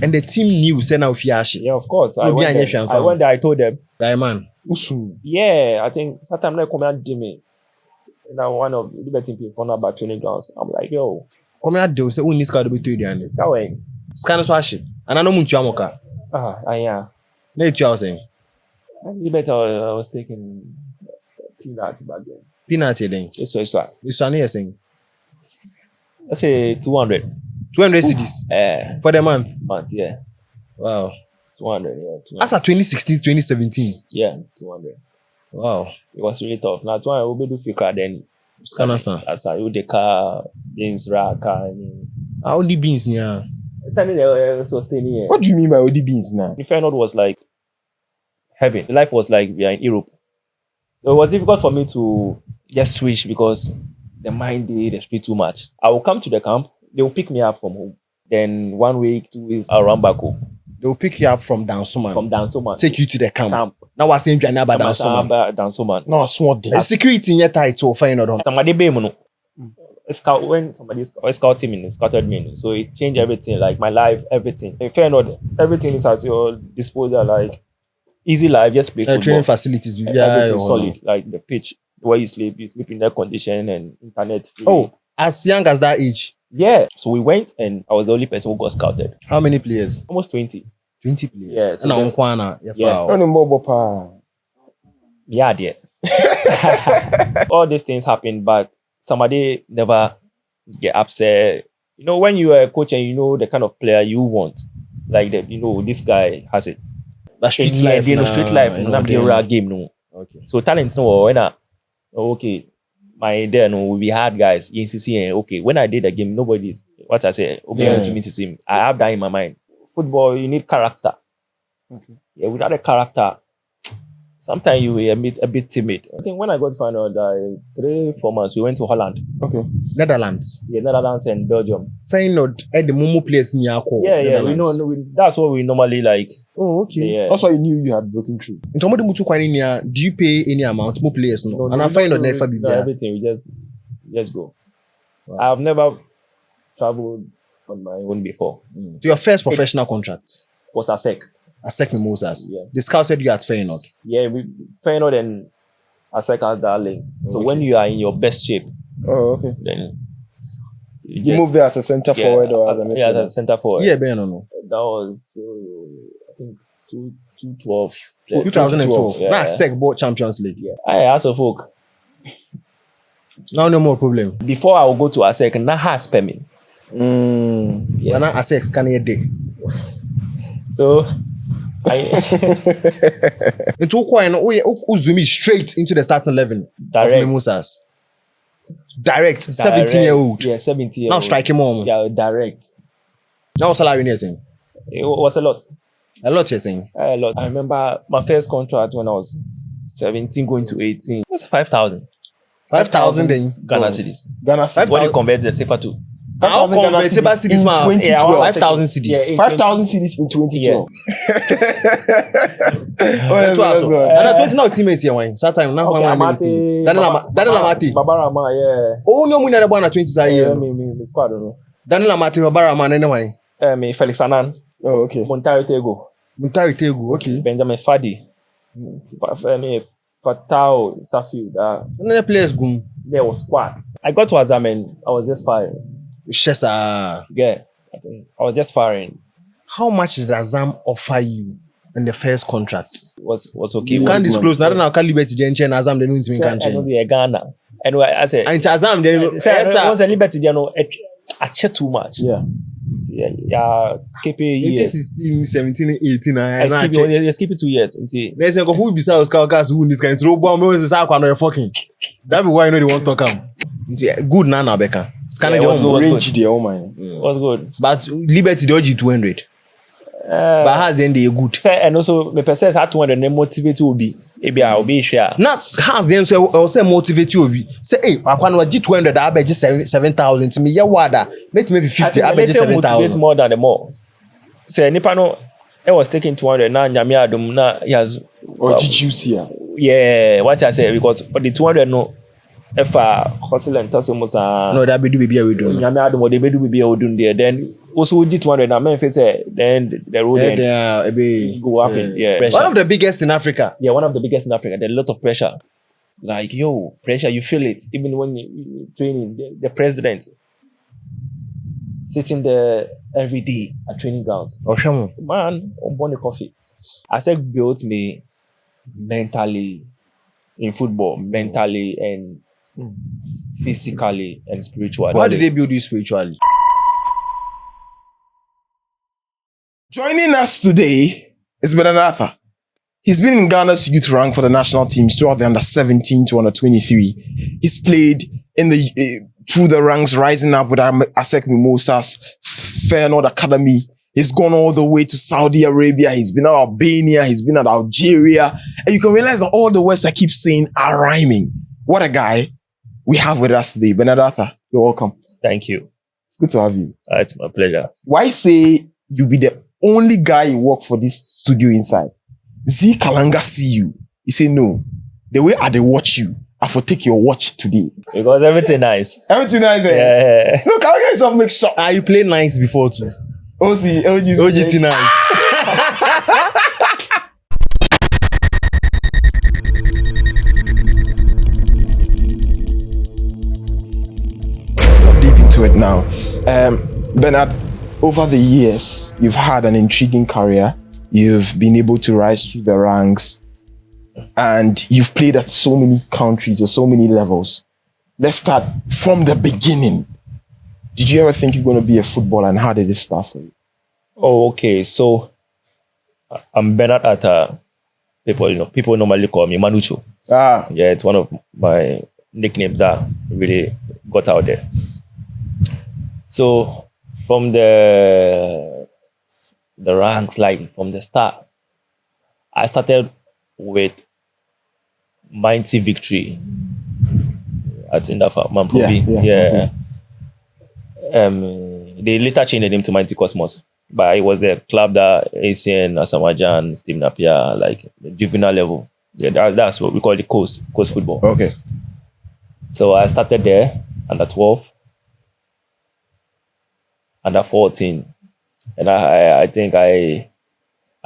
And the team knew send out Fiashi. Yeah, of course. I went there, I told them. Diamond. Yeah, I think sometimes I come and Jimmy. Now one of the betting people on about training grounds. I'm like, yo. Come here, do say this card be to you and Skaway. Scan Swashi. And I know Muntu Amoka. Yeah. Let you saying. The better I was taking peanuts back then. Peanuts then. Yes, sir. This one here saying. Let's say 200. 200 cedis. For the month. Yeah. Wow. 200, yeah. 200. That's at 2016, 2017. Yeah, 200. Wow. It was really tough. Now, 200 will be do fika then. As I would the car, beans, rack, and. How the beans, yeah. What do you mean by OD beans now? The Feyenoord was like heaven. Life was like we are in Europe. So it was difficult for me to just switch because the mind they speak too much. I will come to the camp, they will pick me up from home. Then 1 week, 2 weeks, I'll run back home. They will pick you up from Dansoman. Take you to the camp. Now what's saying you about Dansoman? No, sword. The security in your title Feyenoord. Somebody be mono. When somebody scouted me, so it changed everything, like my life, everything. In Feyenoord, everything is at your disposal, like easy life, just play football. Training facilities, everything solid, like the pitch, where you sleep in that condition and internet. Oh, as young as that age? Yeah. So we went and I was the only person who got scouted. How many players? Almost 20. 20 players? Yeah. So yeah, dear. All these things happen, but somebody never get upset. You know, when you are a coach and you know the kind of player you want, like that, you know, this guy has it. That's street life. Street life, not the real game, no. Okay. So talent, no, when okay, my day, no, we had guys in CC, okay, when I did the game, nobody's what I say, okay, to me to see. I have that in my mind. Football, you need character. Okay. Yeah, without a character, sometimes you were a bit timid. I think when I got to find out 3-4 months, we went to Holland. Okay. Netherlands. Yeah, Netherlands and Belgium. Feyenoord at the Momo place in Yako. Yeah, we know. That's what we normally like. Oh, okay. Yeah. Also, you knew you had broken through. In terms of the Mutu Kwaninia, do you pay any amount more players? No. And I find out never be there. Everything, we just go. Wow. I've never traveled on my own before. So your first professional contract was ASEC. ASEC Mimosas. Yeah. They scouted you at Feyenoord. Yeah, Feyenoord and ASEC are darling. So when you are in your best shape, then you move there as a center forward or as a midfielder? Yeah, as a center forward. Yeah, Ben, no. That was I think 2012. 2012. Yeah. That's ASEC bought Champions League. Yeah. I asked a folk. Now no more problem. Before I will go to ASEC, now has me. Yeah. Now ASEC can hear day. So into Uzumi straight into the starting 11 of Mimosas. Direct 17-year-old. Yeah, 17-year-old. Now striking more. Yeah, direct. Now salary you're saying? It was a lot. A lot you're saying? A lot. I remember my first contract when I was 17 going to 18. It was 5,000. 5,000 then? Ghana cedis. Ghana cedis. What do you convert the safer to? 5,000 Ghana cedis in 2012. 5,000 cedis. 5,000 cedis in 2012. And I told you now teammates here, wine. That time, now one teammates. Daniel Amati. Babarama, yeah. Oh, no, we never won 20 yeah, me squad, no. Daniel Amati, Babarama, anyway. Me Felix Anan. Oh, okay. Montari Tego, okay. Benjamin Fadi. Fatao, Safi. And then the players go. There was squad. I got to Azam and I was just firing. Shesa. Yeah, I think I was just firing. How much did Azam offer you in the first contract? Was okay. You can't disclose. Now I can't liberty the Azam. They don't even can't change. I Ghana. Anyway, I said. And Azam then. Once a liberty, you know, I check too much. Yeah. Yeah, skip it years. 16, 17, 18. I skip it 2 years. There's a who besides Scout who in this kind of robot is a fucking. That be why you know they won't talk him. Good Nana Becca. Scanner was good. But Liberty the OG 200. But has then they good. And also the person had 200 and motivate to be. Maybe I'll be share. Not has then say motivate you. Say, hey, I can G 200. I bet just 7,000 to me. Yeah, wada. Maybe 50. I bet just 7,000. More than the more. Say Nipano. I was taking 200 now. Nyamia Dumna. He has. Or GGC. Yeah, what I say because the 200 no. if hustle and tussle was No, that be do baby we do. Nyame adom what they do be a odun there. Then also we did 200 and men say then the road go up in pressure. One of the biggest in Africa. Yeah, one of the biggest in Africa. There's a lot of pressure. Like pressure, you feel it even when you training. The president sitting there every day at training grounds. Oh, Shamu. Man, I'm born a coffee. ASEC built me mentally in football, mentally and physically and spiritually. How did they build you spiritually? Joining us today is Bernard Arthur. He's been in Ghana's youth rank for the national teams throughout the under 17 to under 23. He's played in the through the ranks, rising up with ASEC Mimosas, Feyenoord Academy. He's gone all the way to Saudi Arabia. He's been at Albania. He's been at Algeria. And you can realize that all the words I keep saying are rhyming. What a guy we have with us today. Bernard Arthur, you're welcome. Thank you. It's good to have you. It's my pleasure. Why say you be the only guy you work for this studio inside? Z Kalanga see you. He say, no, the way I watch you, I for take your watch today. Because everything nice. Everything nice, eh? Yeah. No, Kalanga is not make sure. You played nice before too. OGC nice. Deep into it now. Bernard, over the years, you've had an intriguing career. You've been able to rise through the ranks and you've played at so many countries or so many levels. Let's start from the beginning. Did you ever think you're going to be a footballer and how did it start for you? Oh, okay. So I'm Bernard Arthur. People normally call me Manucho. Ah. Yeah, it's one of my nicknames that really got out there. So from the ranks, like from the start, I started with Mighty Victory at Indafa, Mamprobi. Yeah. They later changed the name to Mighty Cosmos, but it was the club that ASEN, Asamajan, Steve Napier, like the juvenile level. Yeah, that's what we call the coast football. Okay. So I started there under 12, under 14. And I think I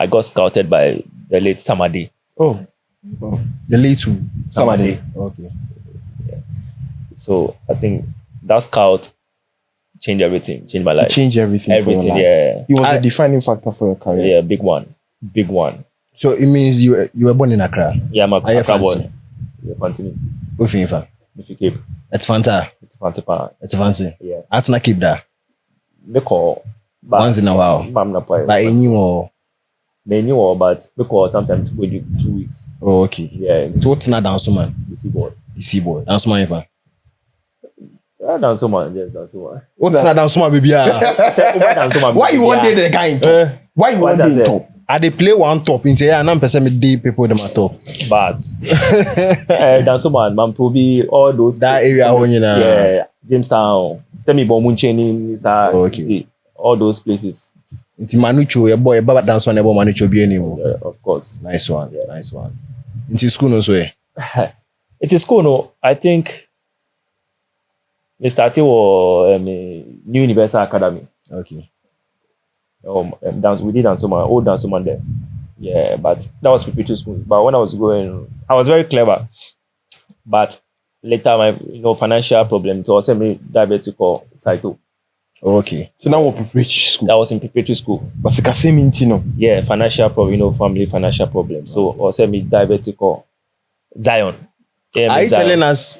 got scouted by the late Sam Arday. Oh. The late who? Sam Arday. Okay. Yeah. So I think that scout changed everything, changed my life. It changed everything for your life. Yeah. He was a defining factor for your career. Yeah, big one. So it means you were born in Accra? Yeah, I'm a Accra boy. Fancy? Yeah, fancy. Ufinfa? If you keep. It's Fanta? It's fancy pa. It's fancy? Yeah. That's not keep that? Me call. Once in a while? But any more? But because sometimes we do 2 weeks. Oh, okay. Yeah. So what's not dance man? The seaboard. The seaboard. Dance man, Ifa? Yeah, dance man. Yes, dance man. What's not dance man, baby? Why you want the guy in top? Why you want the top? They play one top in here and I'm person me deep people them at top. Bas. Dance man probably all those. That area when you know. Yeah. Jamestown. Semi Bomuncheni is okay. All those places. It's Manucho, your boy, Baba dance one, Manucho be anymore. Yeah, of course. Nice one. Yeah. Nice one. Into school no way. It is cool, no. I think we started with New Universal Academy. Okay. We did dance man, old dance man there. Yeah, but that was preparatory school. But when I was going, I was very clever. But later, my financial problem, so I was me diabetic or cyto. Okay. So now we're preparatory school. That was in preparatory school. But it's the same thing, Yeah, financial problem, family financial problem. So I was me diabetic or Zion. Yeah, are you telling us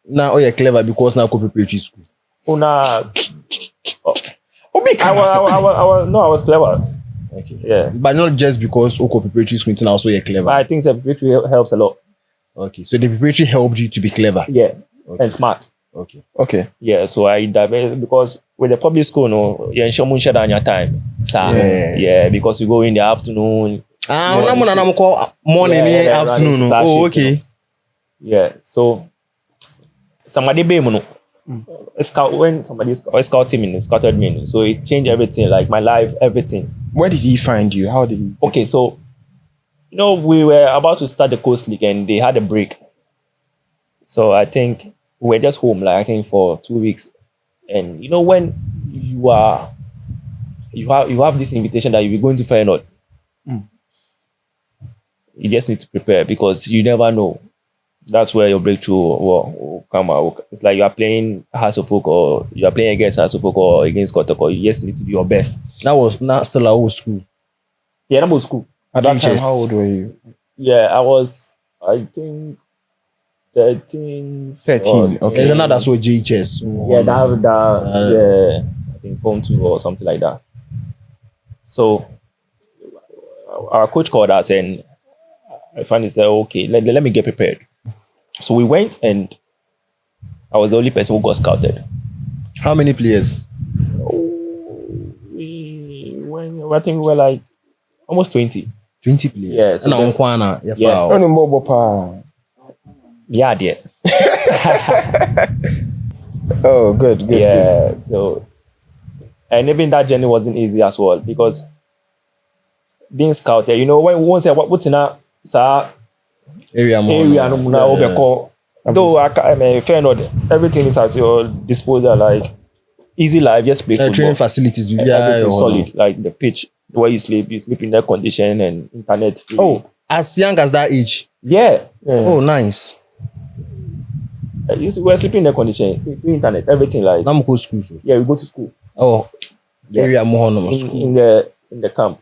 now? Oh, you're clever because now go preparatory school. Oh, nah. I was clever. Okay. Yeah. But not just because Oko preparatory school, now also you're clever. But I think the preparatory helps a lot. Okay. So the preparatory helped you to be clever. Yeah. Okay. And smart. Okay. Yeah. So I diabetic because with the public school, you ensure muncha on your time. So, yeah. Because you go in the afternoon. I'm call morning, afternoon. Oh, okay. Yeah. So somebody be when somebody scouted me, so it changed everything, like my life, everything. Where did he find you? How did he? Okay, so we were about to start the Coast League and they had a break. So I think we were just home, like I think for 2 weeks. And you know, when you have this invitation that you'll be going to Feyenoord, you just need to prepare because you never know. That's where your breakthrough will come out. It's like you are playing House of Folk or you are playing against House of Folk or against Côte. You just need to do your best. That was not still a old school. Yeah, that was school. At that time, GHS. how old were you? Yeah, I was, I think, 13. 13, okay. There's another so GHS. Yeah, yeah, I think Form 2 or something like that. So, our coach called us and I finally said, okay, let me get prepared. So we went and I was the only person who got scouted. How many players? I think we were like almost 20. 20 players. Yeah, so and Kwana, yeah. Only mobile power. Yeah, dear. Oh, good. Yeah, so and even that journey wasn't easy as well because being scouted, you know, when once what's in a Area no muna though Feyenoord, everything is at your disposal, like easy life, just play football. Training facilities, Everything solid, like the pitch, where you sleep in that condition and internet free. Oh, as young as that age. Yeah. Oh, nice. We were sleeping in the condition, free internet, everything like. I'm go school. So. Yeah, we go to school. Oh, area more no school. In the camp.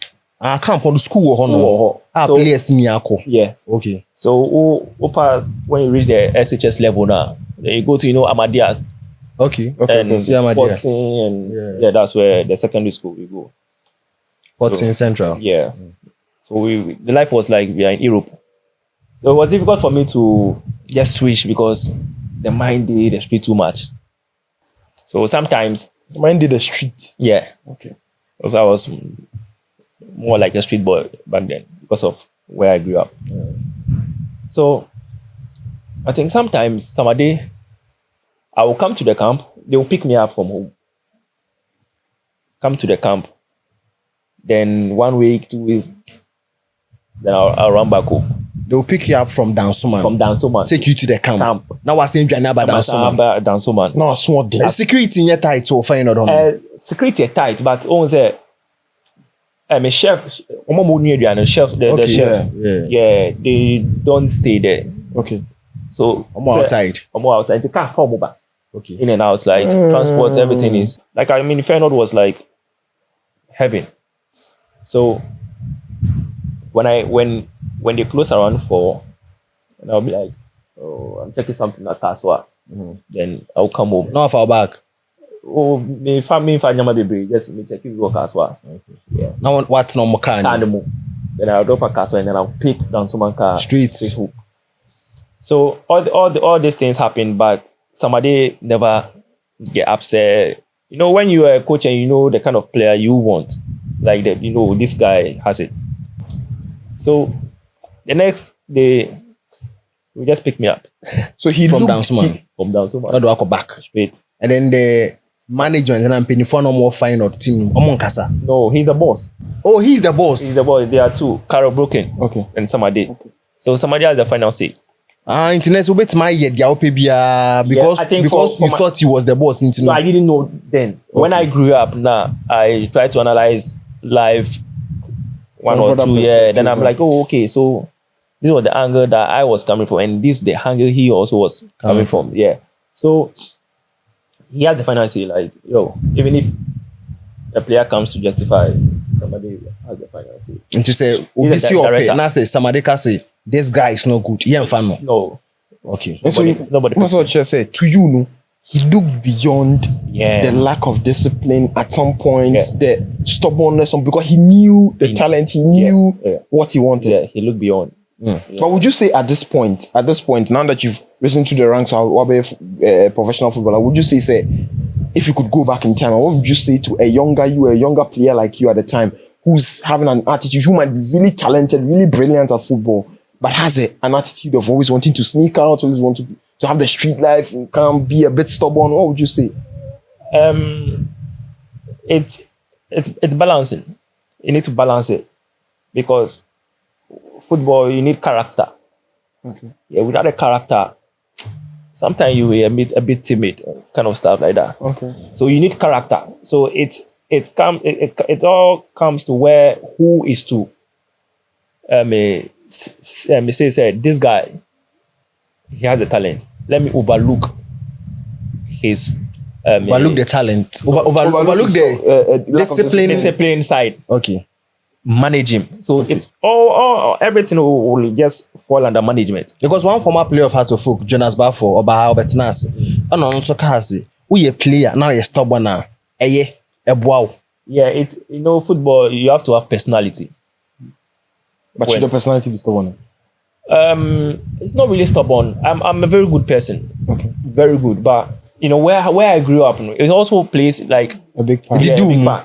Camp on the school or no. So, players me ako. Yeah. Okay. So who pass when you reach the SHS level now, then you go to Ahmadiyya. Okay. And Yeah, Sporting and yeah, that's where the secondary school we go. What's in Central? Yeah. So the life was like we are in Europe. So it was difficult for me to just switch because the mind did the street too much. So sometimes Mine did the street. yeah. Okay. Because I was more like a street boy back then because of where I grew up. So I think sometimes somebody I will come to the camp, they will pick me up from home. Come to the camp. Then 1 week, 2 weeks, then I'll run back home. They'll pick you up from Dansoman. From Dansoman. Take you to the camp. Now I saying Janaba Dansoman. Dansoman. No, I swore The security in your tight so fine or Security is tight, but on say I'm a chef. The chefs. Yeah, they don't stay there. Okay. So I'm outside. They can't form back. Okay. In and out, like transport, everything is like Feyenoord was like heaven. So when they close around 4, and I'll be like, oh, I'm taking something at Taswa. Then I'll come home. Not far back. Oh, me family baby, just me take you go Taswa. Yeah. Now what's no more car? Then I'll drop a Taswa and then I'll pick down someone car. Streets. Hook. So all these things happen, but somebody never get upset. You know, when you are a coach and you know the kind of player you want, like that, you know, this guy has it. So the next day, he just pick me up. So he From looked, Dansoman. From down so much. How do I go back? Straight. And then the management and I'm paying for no more fine or team. Kasa. No, he's the boss. Oh, he's the boss. He's the boss. There are two, Carol Broken Okay. and somebody. So somebody has the final say. Internet so bet my yet because I think because you for thought he was the boss So internet. I didn't know then. When I grew up now, I try to analyze live one From or other two. Yeah, perspective, then I'm yeah. like, oh, okay. So this was the angle that I was coming from, and this the angle he also was coming from. Yeah. So he has the final say, like, yo, even if a player comes to justify, somebody has the final say. And to say He's the Obisi or director. now say somebody can say this guy is not good. Yeah, fan no. No. Okay. And so Nobody that's picks what I said. To you, no, he looked beyond Yeah. the lack of discipline at some point, Yeah. the stubbornness, because he knew the talent, he knew Yeah. what he wanted. Yeah, he looked beyond. But would you say at this point, now that you've risen to the ranks of a professional footballer, would you say, if you could go back in time, what would you say to a younger player like you at the time, who's having an attitude, who might be really talented, really brilliant at football, but has an attitude of always wanting to sneak out, always want to have the street life, and can't be a bit stubborn? What would you say? It's balancing. You need to balance it because football, you need character. Okay. Yeah, without a character, sometimes you were a bit timid, kind of stuff like that. Okay. So you need character. So it all comes to where who is to say this guy, he has the talent. Let me overlook his Overlook the talent. Overlook the discipline side. Okay. Manage him. So it's all everything will just fall under management. Because one former player of Hearts of Folk, Jonas Bafo, Obaha Obetinase, and also Kasi, we a player now you're stubborn now. Wow. Yeah, it's football. You have to have personality. But should the personality be stubborn? It's not really stubborn. I'm a very good person. Okay. Very good, but where I grew up, it also plays like a big part.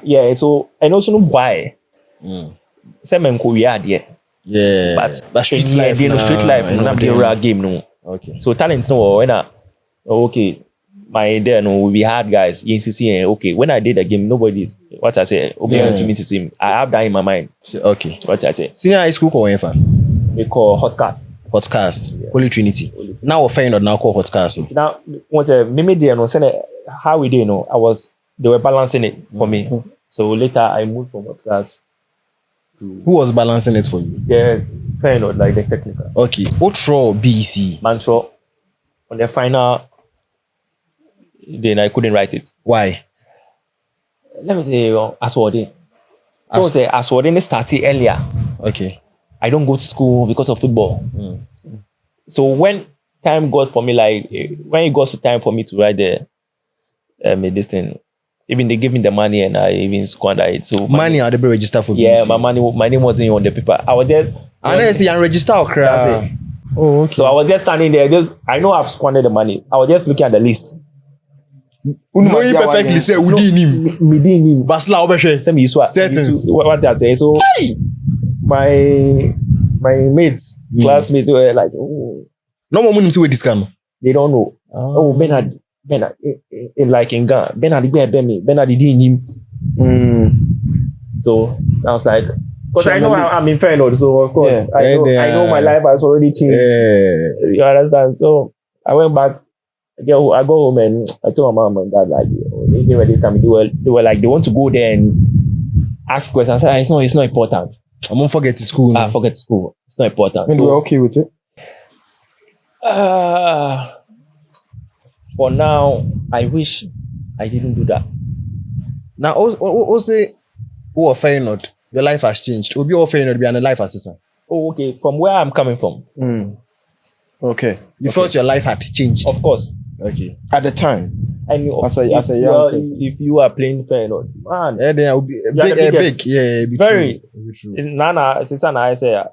Yeah, so and also why. Some men Korea there. Yeah. But street life, street life, not the real game no. Okay. So talents no when okay. My there no we hard guys. Okay, when I did the game, nobody's what I say. To me to see. I have that in my mind. Okay. What I say. Senior high school call they call hot cars. Hot cars. Yeah. Holy Trinity. Now we're Feyenoord now call hot cars. Now once maybe they how we did they were balancing it for me. So later I moved from hot cars. Who was balancing it for you? Yeah, Feyenoord, like the technical. Okay. Outro BC. Mantra. On the final, then I couldn't write it. Why? Let me say, Aswadi. So say Aswadi started earlier. Okay. I don't go to school because of football. So when time got for me, like when it got to time for me to write this thing. Even they gave me the money and I even squandered it. So money, I had to be registered for BC. Yeah, my name wasn't on the paper. I was just. I know you say you register or that's it. Oh, okay. So I was just standing there. I know I've squandered the money. I was just looking at the list. You know you perfectly say we didn't him. Me didn't him. Basla obeshe. Same issue. Settings. What I say. So my mates, classmates were like, oh. No more money to this scam. They don't know. Oh, Bernard, like in Ghana, Bernard didn't him. So I was like, because I know I'm in Feyenoord, so of course I know my life has already changed. You understand? So I went back. I go home and I told my mom and dad like they were this time they were like they want to go there and ask questions. I said it's not important. I won't forget to school. Forget school. It's not important. And we're okay with it. For now, I wish I didn't do that. Now, also, who are Feyenoord? Your life has changed. Obi or Feyenoord be an life assistant. Oh, okay. From where I'm coming from. Okay. You felt your life had changed. Of course. Okay. At the time. And if you are playing Feyenoord, man. Yeah, then will be big. Yeah, be very true. Nana, since I say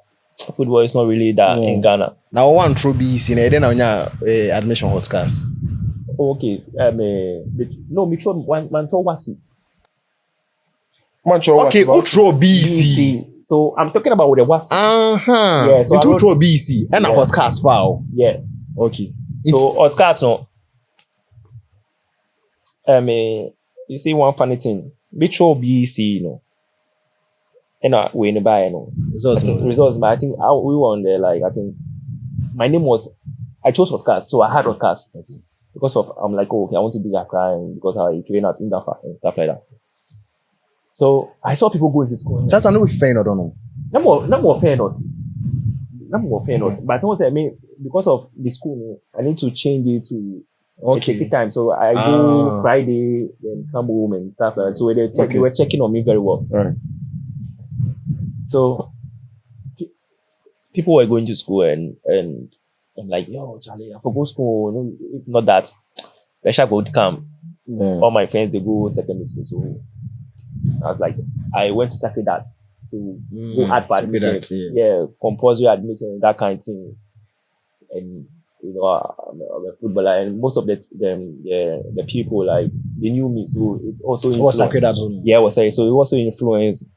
football is not really that in Ghana. Now one throw BC na then now admission hot cars. Okay. No, Mancho Wasi. Okay, outro BC. So I'm talking about with the Wasi. Yeah, so outro BC and a hot cars file. Yeah. Okay. So hot cars no. You see one funny thing. Metro BC, and we in the buy, results. But I think we were on there. Like I think my name was. I chose podcast, so I had podcast because of I'm like okay, I want to be a client because I train at Indafa and stuff like that. So I saw people going to school. That's I know if Feyenoord or no. No more Feyenoord. But I mean because of the school, I need to change it to. Okay. Take time, so I go Friday, then come home and stuff like that. So they were checking on me very well. Right. So people were going to school and I'm like, yo, Charlie, I forgot school. If not that, pressure would come. Yeah. All my friends they go secondary school, so I was like, I went to Sacred Art to go add for admission, compulsory admission, that kind of thing, and. I'm a footballer, and most of the people like they knew me, so it's also influenced. Yeah, so it also influenced.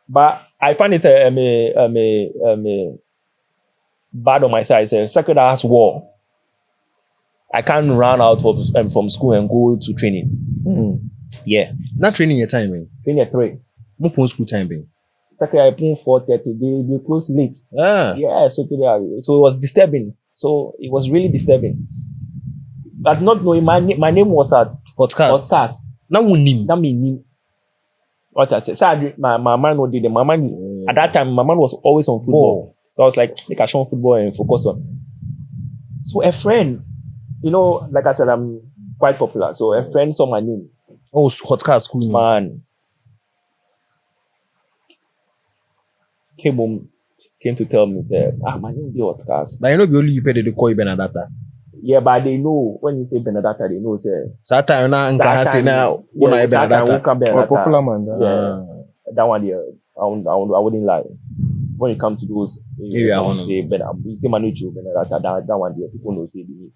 But I find it bad on my side. It's Sacred Heart war. I can't run out from school and go to training. Yeah, not training your time, man. Training at 3. More school time, man. Sacred I put 4:30. They close late. Yeah, so it was disturbing. So it was really disturbing. But not knowing my name was at Podcast. Now we name. That mean what I said. So my man no did the my man at that time. My man was always on football. So I was like, make a show on football and focus on. So a friend, you know, like I said, I'm quite popular. So a friend saw my name. Oh, podcast school. Man came to tell me, said, my name be podcast. But you know, be only you pay the call you Benedata. Yeah, but they know when you say Benedata, they know say. Satan na nka say na una Benedata. Popular man. Yeah, that one there. I wouldn't lie. When it comes to those area, say you say Manucho Benedata, that one there, people know say me.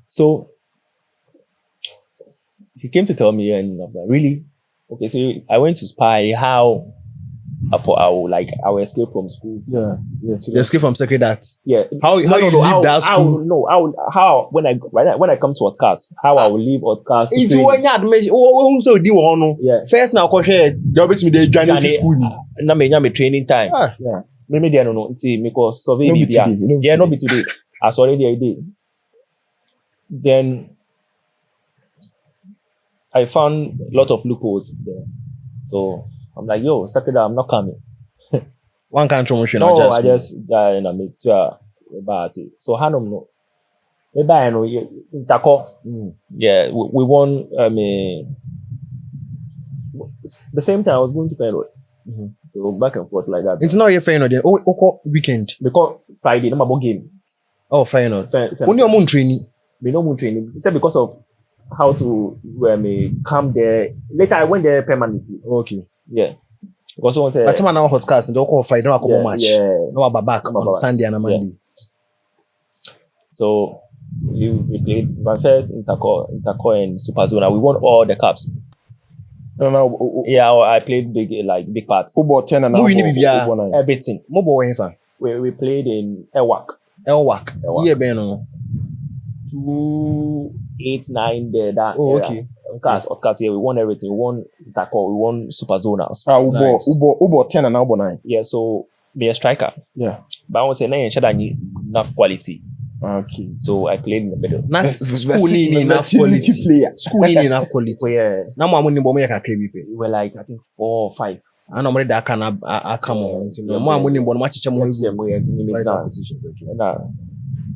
So he came to tell me, and I'm like, really? Okay, so I went to spy how I will escape from school. Yeah. Escape from secretariat. Yeah. How you leave that school? How when I come to podcast, how I will leave podcast. If you want admission, so do you Yeah. First now come here, you bet me they join to school. Na me training time. Yeah. Maybe they don't know. Because survey No be media. today, Yeah, not be today. As already I did. Then I found a lot of loopholes there. So I'm like, yo, Sakida, I'm not coming. One can't promotion. No, I just and I make sure. So Hanum no. Maybe I know in Tako. Yeah, we won. The same time I was going to Feyenoord. So back and forth like that. It's not your Feyenoord then. Oh, weekend. Because Friday, no more game. Oh, Feyenoord. Feyenoord. Only your moon training. We no more training. It's because of how to come there. Later I went there permanently. Okay. Yeah. Because someone said. But time now podcast and they call Friday. No, I come match. Yeah. No, I'm back on Sunday and Monday. Yeah. So we played my first Interco and Superzona. We won all the cups. Yeah, I played big parts. Football 10 and everything. We played in Elwak. Yeah, Ben. 2, 8, 9 there. That okay. Of course, yeah, we won everything. We won Interco, we won Superzonas. Ubo 10 and Ubo 9. Yeah, so be a striker. Yeah. But I want to say, no, you should have enough quality. Okay. So I played in the middle. School need enough quality. School need enough quality. Yeah. Now my money bomb can create. We were like, I think 4 or 5. I know that can come on. More money bomb match more.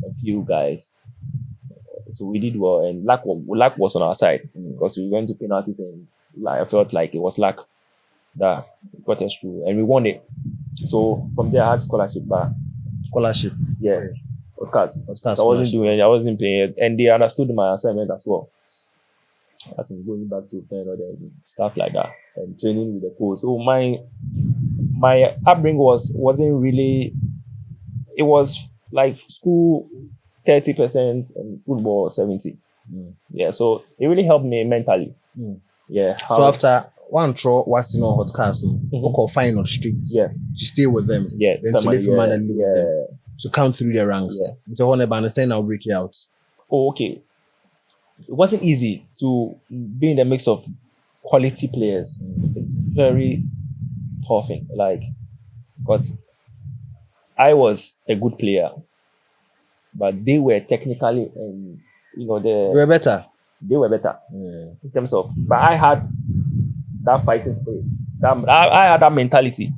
A few guys. So we did well, and luck was on our side because we went to penalties, and I felt like it was luck that got us through, and we won it. So from there, I had scholarship. Yeah. Of course. I wasn't paying it, and they understood my assignment as well. As in going back to Feyenoord and stuff like that, and training with the coach. So my upbringing wasn't really. It was like school 30% and football 70%. Yeah, so it really helped me mentally. Yeah. So after one throw was in on podcast, call Feyenoord Street. Yeah. To stay with them. Yeah. Then to live to come through the ranks. Yeah. So when saying I'll break you out. Oh, okay. It wasn't easy to be in the mix of quality players. It's very tough, because I was a good player, but they were technically and they were better. They were better in terms of, but I had that fighting spirit. I had that mentality,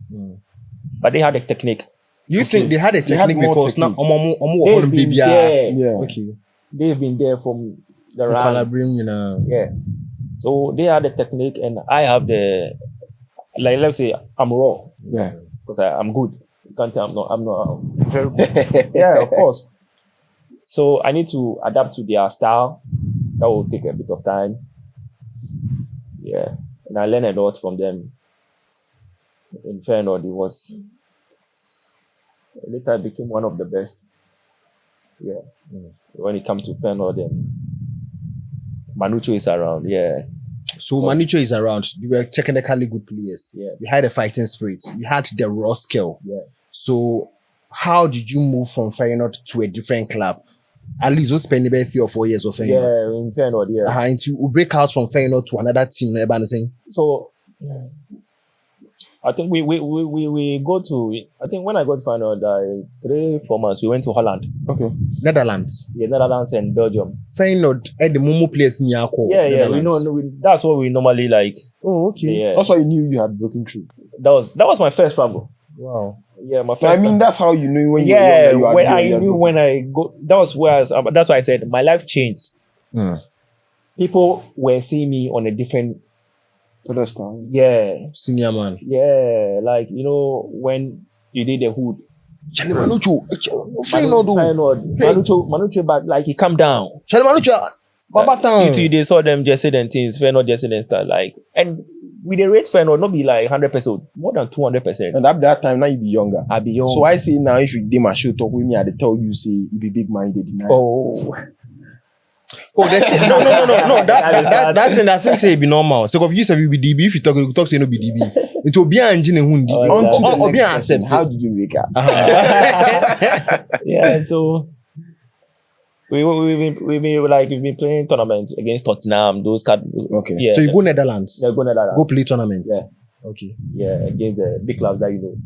but they had a technique. You think they had a technique because now they've been there. Yeah. Okay. They've been there from the ranks. Yeah. So they had the technique, and I have the, let's say I'm raw. Yeah. Because I'm good. You can't tell I'm not very good. Yeah, of course. So I need to adapt to their style. That will take a bit of time. Yeah. And I learned a lot from them. In Feyenoord, it was, later I became one of the best. Yeah. When it comes to Feyenoord, and Manucho is around. Yeah. So Manucho is around. You were technically good players. Yeah. You had a fighting spirit. You had the raw skill. Yeah. So how did you move from Feyenoord to a different club? At least you spend about 3 or 4 years of Feyenoord. Yeah, in Feyenoord, yeah. And you break out from Feyenoord to another team. So I think we go to. I think when I got to Feyenoord, 3-4 months, we went to Holland. Okay. Netherlands. Yeah, Netherlands and Belgium. Feyenoord at the Momo place in Yako. Yeah. We know. That's what we normally like. Oh, okay. Yeah. That's why you knew you had broken through. That was my first travel. Wow. Yeah, my So first. I mean, that's how you knew when you yeah, were younger. when I knew when I go. That was where that's why I said my life changed. People were seeing me on a different. Understand? Yeah. Senior man. Yeah, like when you did the hood. Charlie Manucho. Feyenoord. Manucho, but like he come down. Charlie Manucho. Baba Town. They saw them Jesse and things, Feyenoord Jesse and stuff like, and with the rate Feyenoord not be like 100%, more than 200%. And at that time, now you be younger. I be young. So I say now, if you did my show talk with me, I'd tell you say you be big minded. That's it. No. That thing I think say it be normal. So if you say you be DB, if you talk say no be DB. It will be an engine hundi. Or be accept. How did you wake up? Yeah, so we've been playing tournaments against Tottenham. Those card. Okay. Yeah. So you go Netherlands. Yeah, go Netherlands. Go play tournaments. Yeah. Okay. Yeah, against the big clubs that you know.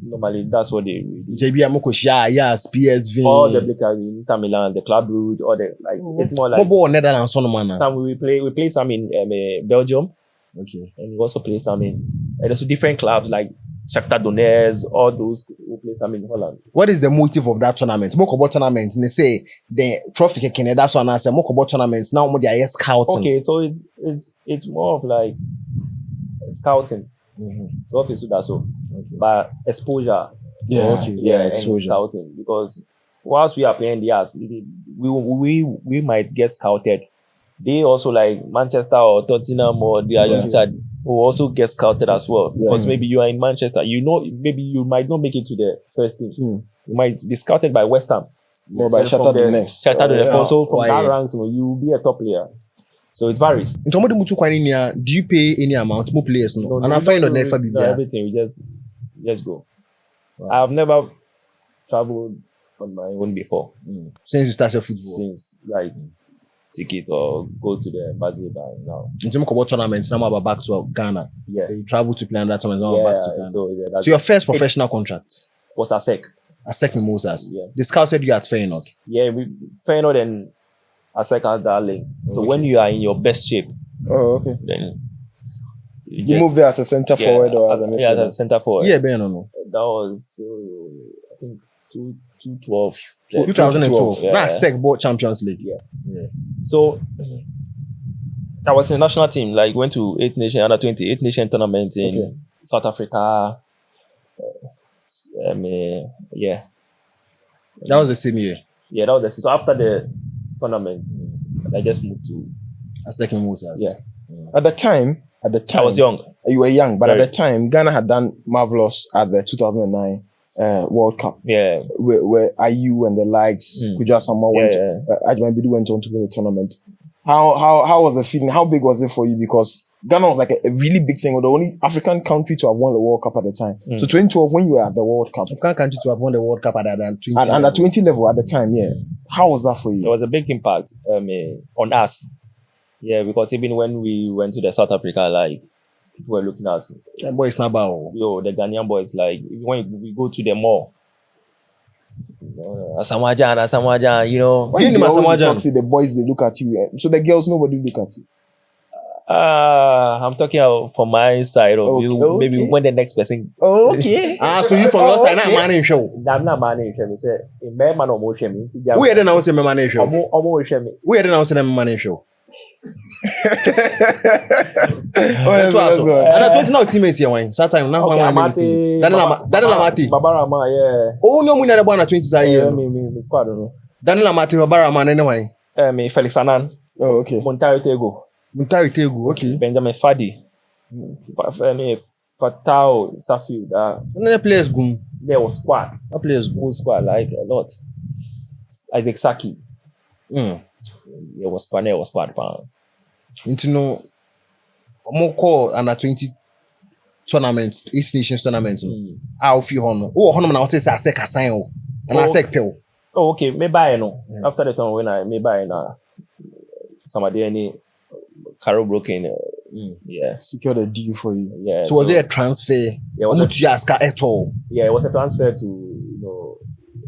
Normally, that's what they do. JB Amoko yes, PSV. All the big clubs, Inter Milan, the Club Brugge, all the it's more like. What Netherlands on man? Some we play some in Belgium. Okay. And we also play some in and also different clubs like Shakhtar Donetsk, all those who play some in Holland. What is the motive of that tournament? Mokobo tournament. They say the trophy can that's one I say Mokobo tournaments now more they are scouting. Okay, so it's more of like scouting. So obviously that's so. Okay. But exposure. Yeah. Okay. Yeah, exposure. and scouting. Because whilst we are playing the ass, we might get scouted. They also like Manchester or Tottenham or the youth side will also get scouted as well. Because maybe you are in Manchester, maybe you might not make it to the first team. You might be scouted by West Ham. Or by Shakhtar Donetsk. So from that ranks, you will be a top player. So it varies. In terms of do you pay any amount? More players no. And I find out never be everything. We just go. Wow. I've never traveled on my own before. Since you started football. Since like ticket or go to the embassy by now. In terms of tournaments, now about back to Ghana. Yeah. You travel to play that tournament, now back to Ghana. So your first professional contract was ASEC. ASEC Mimosas. Yeah. They scouted you at Feyenoord. Yeah, Feyenoord and ASEC has that link. So when you are in your best shape, then you move there as a center forward or as a midfielder? Yeah, as a center forward. Yeah, Ben or no? That was I think 2012. 2012. Yeah. That's ASEC bought Champions League. Yeah. So I was in the national team. Like went to 8 Nation under 20 8 Nation tournament in South Africa. Yeah. That was the same year. Yeah, that was the season. So after the tournament, I just moved to ASEC Mimosas. Yeah. At the time, I was young. You were young, but at the time, Ghana had done marvelous at the 2009 World Cup. Yeah. Where IU and the likes, Kuja Sama went. Ajman went on to win the tournament. How was the feeling? How big was it for you? Because Ghana was like a really big thing. We're the only African country to have won the World Cup at the time. So 2012, when you were at the World Cup, African country to have won the World Cup at that 20 and at 20 level at the time, how was that for you? It was a big impact on us. Yeah, because even when we went to the South Africa, like people were looking at us. That boy is not bad. The Ghanaian boys, like when we go to the mall. Asamoah, you know. Why you always talk to the boys, they look at you. So the girls, nobody look at you. I'm talking from my side of you. Maybe when the next person. Okay. So you from your side, not manning show. I'm not manning show. Me say, man no more show me. Who are now say me manning show? Omo show me. Who are now say me manning show? That's and I told you now teammates here wine. That time now one teammates. Daniel Amati. Babarama, yeah. Oh no, we na the 20 side here. Me squad no. Daniel Amati Babarama anyway. Me Felix Anan. Oh, okay. Montario Tego. Okay. Benjamin Fadi. Me Fatao Safiu. And the players go. There was squad. The players go. Squad like a lot. Isaac Saki. It was squad. Into no more call under 20 tournaments, East Nations tournaments. I'll feel on. I would say ASEC assign and ASEC pill. Oh, okay. Maybe I know. After the time when I maybe I know somebody any Carol broken Yeah. Secured a deal for you. Yeah. So was it a transfer? Yeah, it was at all? Yeah, it was a transfer to, you know,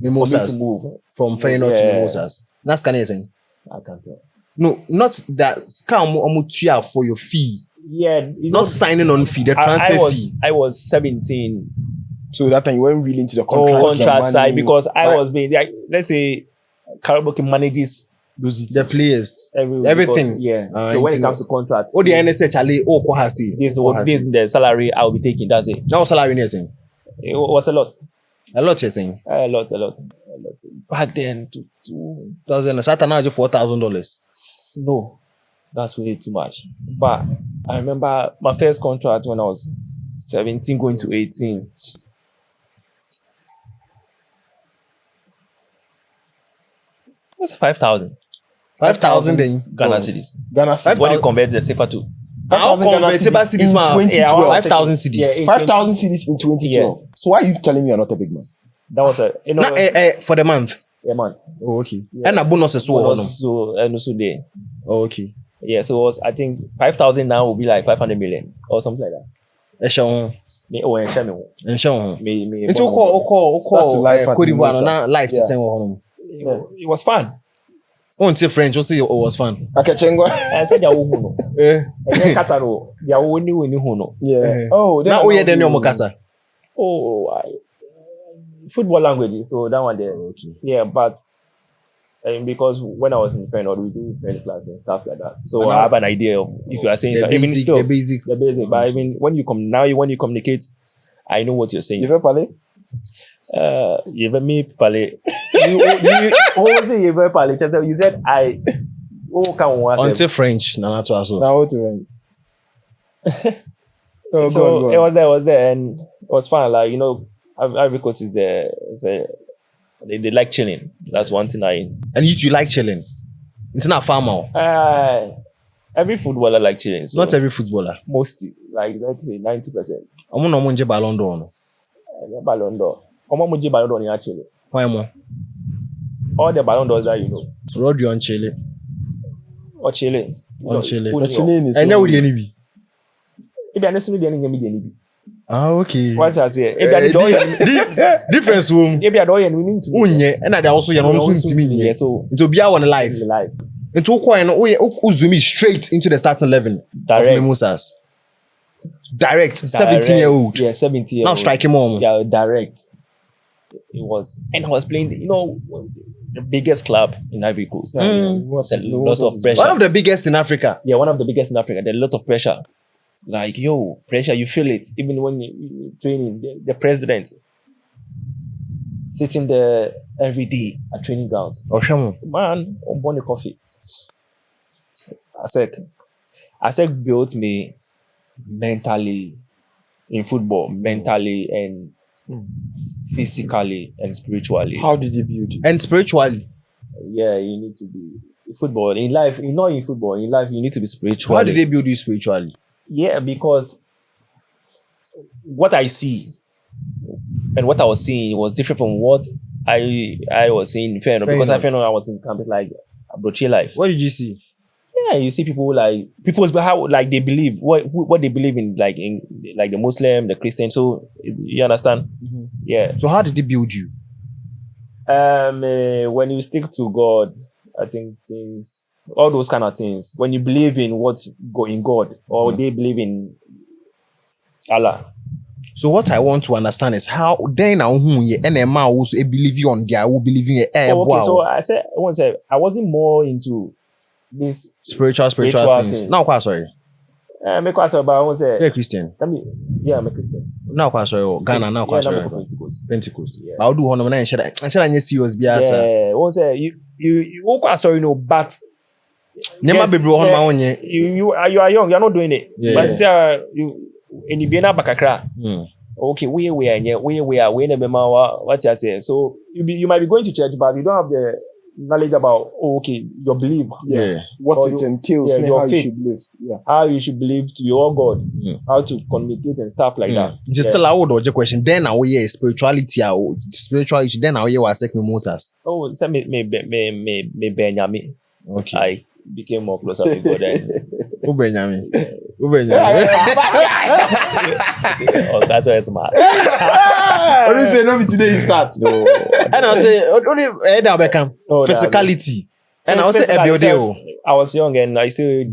Mimosas. for me to move. From Feyenoord to Yeah. Mimosas. That's Ghanaian. I can't tell. No, not that scam omutia for your fee. Yeah, you Not know, signing on fee, the transfer fee. I was 17 So that time you weren't really into the contract. contract side because I Right. was being like, let's say Karaboke manages The players. because, Everything. yeah. So when it comes to contracts, Oh, the NSA Charlie, Kwahasi. this is the salary I'll be taking. That's it. Now salary you're saying? It was a lot. A lot you're saying. A lot. Back then, to $1,000. Satan now $4,000. no, that's way too much. But I remember my first contract when I was 17 going to 18. It was 5,000 5,000 then. Ghana cedis. Ghana cedis. When you convert the CFA to How 5,000 Ghana convertible cedis cedis in man? 2012. 5,000 cedis. Yeah, in 5,000 cities in 2012. So why are you telling me you're not a big man? that was a For the month. a month. Oh, okay. Yeah. And a bonus as well. So and also there. Oh, okay. Yeah, so it was, I think 5,000 now will be like 500 million or something like that. Eshon. Me oh and share me. Eshon. Me. Into call Start to life at Côte d'Ivoire Mimosas. now life to Yeah. send home. It was fun. On to French, we'll see it was fun. Akachengwa. I said ya wo no. Eh. And then kasa no. Ya wo ni hu no. Yeah. Oh, Now oh yeah then your mokasa. Football language. So that one there. Okay. Yeah, but because when I was in Feyenoord, we do French class and stuff like that. So And I have an idea of if you are saying something, even still the basic. the basic. But even when you communicate, I know what you're saying. You ever parler? You ever me parler? What was it? You ever parler? You said I. Oh, come on. Until French, Nana to us. Now what do Oh, So go on. it was there, and it was fun. Like, you know, Ivory Coast is there. They like chilling. That's one thing And you like chilling. It's not farmer. every footballer like chilling. So Not every footballer. most, like let's say 90%. I'm on Monje Ballon d'Or. Ballon d'Or. Omo muji Ballon d'Or ni actually. Why more? All the Ballon d'Ors that you know. Rodri on Chile. Or Chile. On Chile. But Chilean is And now with the enemy. If you understand the enemy. Ah, okay. What I say? If you don't, Difference room. if you don't, we need to. Unye. And I also you're not Also, to me. yeah, so Into be our life. in life. Into coin. Oh, zoom straight into the starting 11 of Direct. Mimosas. Direct. 17-year-old. Yeah, 17-year-old. Now striking more. Yeah, direct. It was, and I was playing, you know, the biggest club in Ivory Coast. What's A lot of pressure. One of the biggest in Africa. Yeah, one of the biggest in Africa. There's a lot of pressure. Like, pressure, you feel it. Even when you're training, the president sitting there every day at training grounds. Oh, Shamu. Man, I'm born a coffee. ASEC built me mentally in football, mentally and physically and spiritually. How did you build it? And spiritually. Yeah, you need to be football in life. Not in football, in life you need to be spiritual. How did they build you spiritually? Yeah, because what I see and what I was seeing was different from what I was seeing in Feyenoord. Because I Feyenoord I was in campus like Abroche life. What did you see? Yeah, you see people how like they believe what they believe in like the Muslim, the Christian. So you understand? Mm-hmm. Yeah. So how did they build you? When you stick to God, I think things, all those kind of things. When you believe in in God, or they believe in Allah. So what I want to understand is how then I also believe you on there. I will believe in it. Okay, so I wasn't more into this spiritual things. Now, quite sorry. Because I was You're Christian. I'm a Christian. Now, quite sorry. Ghana. Now, quite sorry. Pentecost. I'll do one of my share. I share any serious bias. Yeah, you quite sorry no, but never be bro on my own. You are young. You're not doing it. Yeah. But you and you be na bakakra. Okay, we are what I say. So you might be going to church, but you don't have the knowledge about your belief. Yeah. What it entails, and your how faith. you should live. Yeah. How you should believe to your God, how to communicate and stuff like that. Just still I would dodge a question. Then I will spirituality. Spirituality. Then I will ASEC Mimosas. Oh, so me Benjamin. Okay. I became more closer to God. Who Benjamin? Oh, that's why it's mad. Only say no be today you start. No. And I say only Beckham Oh, physicality. And I say I was young and I see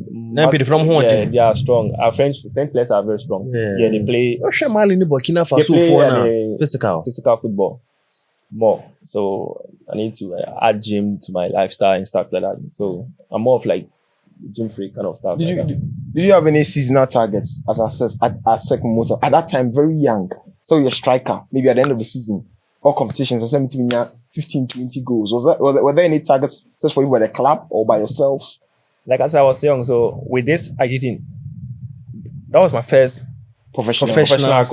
from home. they are strong. Our French players are very strong. Yeah, they play Mali ni Burkina Faso play, for now. Physical football more. So I need to add gym to my lifestyle and stuff like that. So I'm more of like gym freak kind of stuff. Did you have any seasonal targets as ASEC Mimosas at that time? Very young, so you're a striker. Maybe at the end of the season, all competitions, or 15, 20 goals. Were there any targets set for you by the club or by yourself? Like I said, I was young, so with this I didn't. That was my first Professional.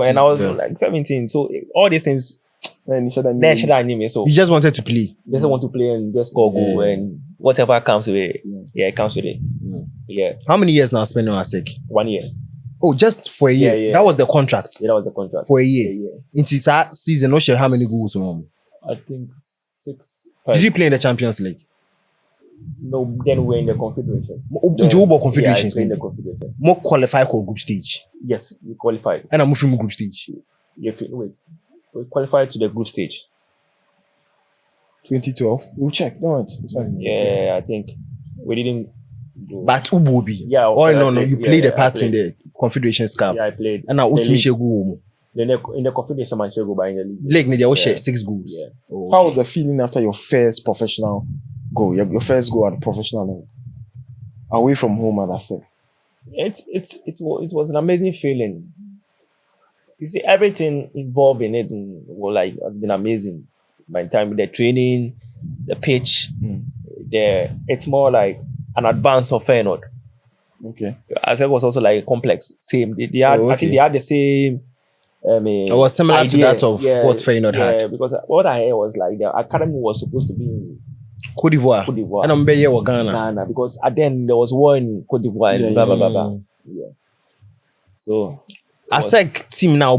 and I was like 17. So all these things. Then So you just wanted to play. just want to play and just score goal and whatever comes with it. Yeah, it comes with it. Yeah. How many years now spending on ASEC? 1 year. Oh, just for a year. Yeah. That was the contract. Yeah, that was the contract. For a year. Into that season, not sure how many goals. I think 6, 5. Did you play in the Champions League? No, then we're in the Confederation. Into Uber Confederation. Yeah, in the Confederation. More qualified for group stage. Yes, we qualified. And I'm moving group stage. Yeah, wait. We qualified to the group stage. 2012. We'll check. No, it's fine. Yeah, I think we didn't go. But Ubobi. Yeah, You played a part in the Confederation Cup. Yeah, I played. And now ultimately go. In the Confederation, I should go by in the league. League, they all share 6 goals. Yeah. Oh, How was the feeling after your first professional goal? Your first goal at the professional level, away from home at ASEC. It was an amazing feeling. You see, everything involved in it has been amazing. My time with the training, the pitch, it's more like an advance of Feyenoord. Okay. ASEC was also like complex. Same. They had, I think they had the same. It was similar idea. to that of what Feyenoord had. Yeah, because what I heard was like the academy was supposed to be in Côte d'Ivoire. And I'm here with Ghana. Ghana, because then there was war in Côte d'Ivoire. Yeah, blah, blah, blah, blah. Yeah. So ASEC team now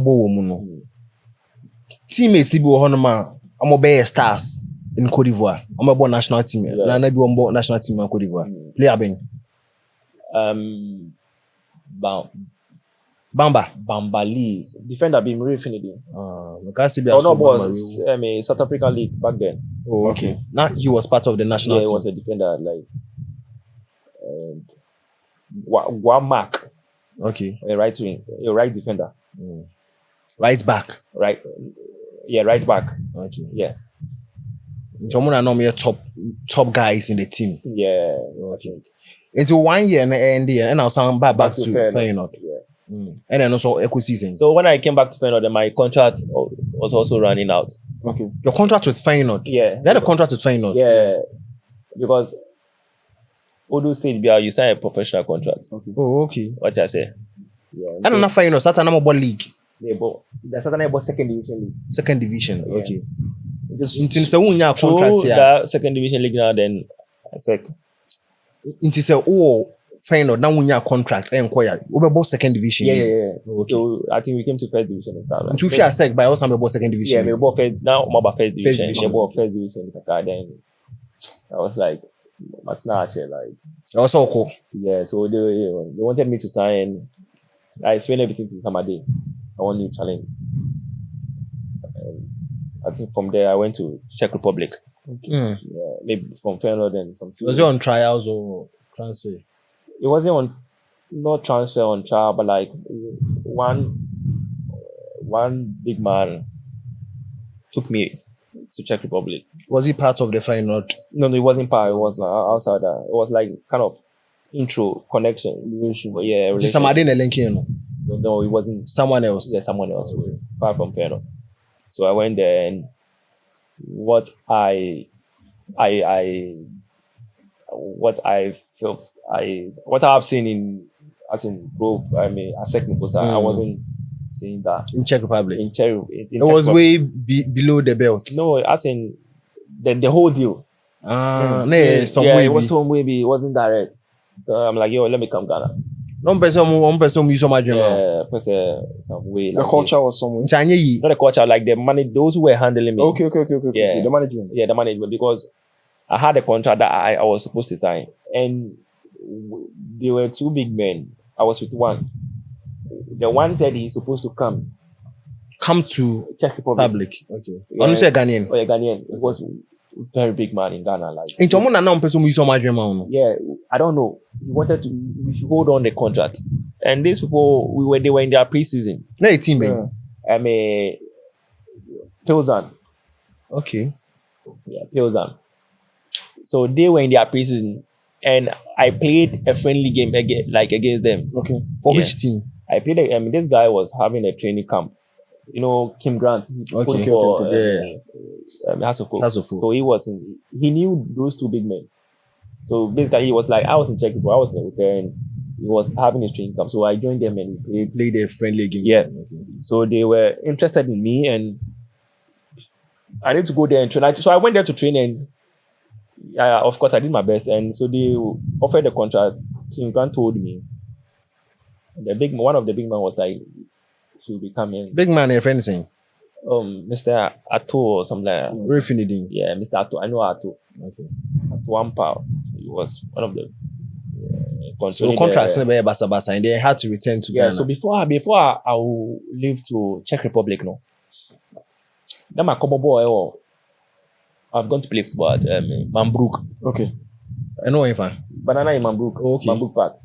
teammates be honoma. I'm a stars in Côte d'Ivoire. I'm a national team. Yeah. Be on national team in Côte d'Ivoire. Player Ben. Bambalis. Defender being Refinity. No, boss. South African League back then. Oh, okay. Now he was part of the national team. He was a defender, like one mark. Okay. A right wing, a right defender. Right back. Right. Yeah, right back. Okay. Yeah. Someone I know me top guys in the team. Yeah. Okay. Into 1 year and I was back to Feyenoord. Yeah. And then also eco season. So when I came back to Feyenoord, then my contract was also running out. Okay. Your contract with Feyenoord? Yeah. They had a contract with Feyenoord? Yeah. Because Odo State you sign a professional contract. Okay. Oh, okay. What I say? Yeah. I don't know Feyenoord. That's a number league. That's about second division league. Second division. Yeah. Okay. Just until say one year contract here. That second division league now, then ASEC. Until say Feyenoord now one year contract and inquire. About second division. Yeah. Okay. So I think we came to first division and stuff. Until ASEC by also about second division. Yeah, we bought first. Now I'm about first division. We bought first division. Then I was like, what's not actually like. Also cool. Yeah, so they wanted me to sign. I explained everything to Sam Arday. I want new challenge. I think from there I went to Czech Republic. Yeah, maybe from Feyenoord and some. Was it on trials or transfer? It wasn't on, not transfer on trial, but like one big man took me to Czech Republic. Was he part of the Feyenoord? No, it wasn't part. It was outside. It was like kind of intro connection. Yeah, Did somebody in the link, you know? No, it wasn't. Someone else. Yeah, someone else. Okay. Far from Feyenoord. So I went there, and what I have seen in ASEC Mimosas, I wasn't seeing that in Czech Republic. In it was way below the belt. No, as in the whole deal. It was some way. It wasn't direct. So I'm like, yo, let me come Ghana. One person use some some way. The culture was some way. Not the culture, like the money. Those who were handling me. Okay. Yeah, the management. Yeah, the management, because I had a contract that I was supposed to sign, and they were two big men. I was with one. The one said he's supposed to come to Czech Republic. public. Okay. Yeah. Onu say Ghanaian. Oh, yeah, Ghanaian. It was a very big man in Ghana. Like, Nti omo na na person mu use my dream no. yeah, I don't know. He wanted to. We should hold on the contract. And these people, they were in their pre-season. Na a team, baby. I mean, Pilsen. Okay. Yeah, Pilsen. So they were in their pre-season, and I played a friendly game against them. Okay. For Yeah. which team? I played. This guy was having a training camp. You know, Kim Grant. He played for House of Coach. So he knew those two big men. So basically, he was like, I was in Czech Republic, I was in the hotel, and he was having his training camp. So I joined them and we Played a friendly game. Yeah. Okay. So they were interested in me, and I need to go there and train. So I went there to train, and of course I did my best. And so they offered the contract. Kim Grant told me. One of the big men was like, he'll be coming. Big man, your friend saying. Mr. Ato or something like that. Where finishing? Yeah, Mr. Ato. I know Ato. Okay. Ato Ampao. He was one of the So contracts never basa and they had to return to Ghana. So before I will leave to Czech Republic, no. Then my common boy, I've gone to play football at Mambrook. Okay. I know if I. Banana in Mambrook. Okay. Mambrook Park.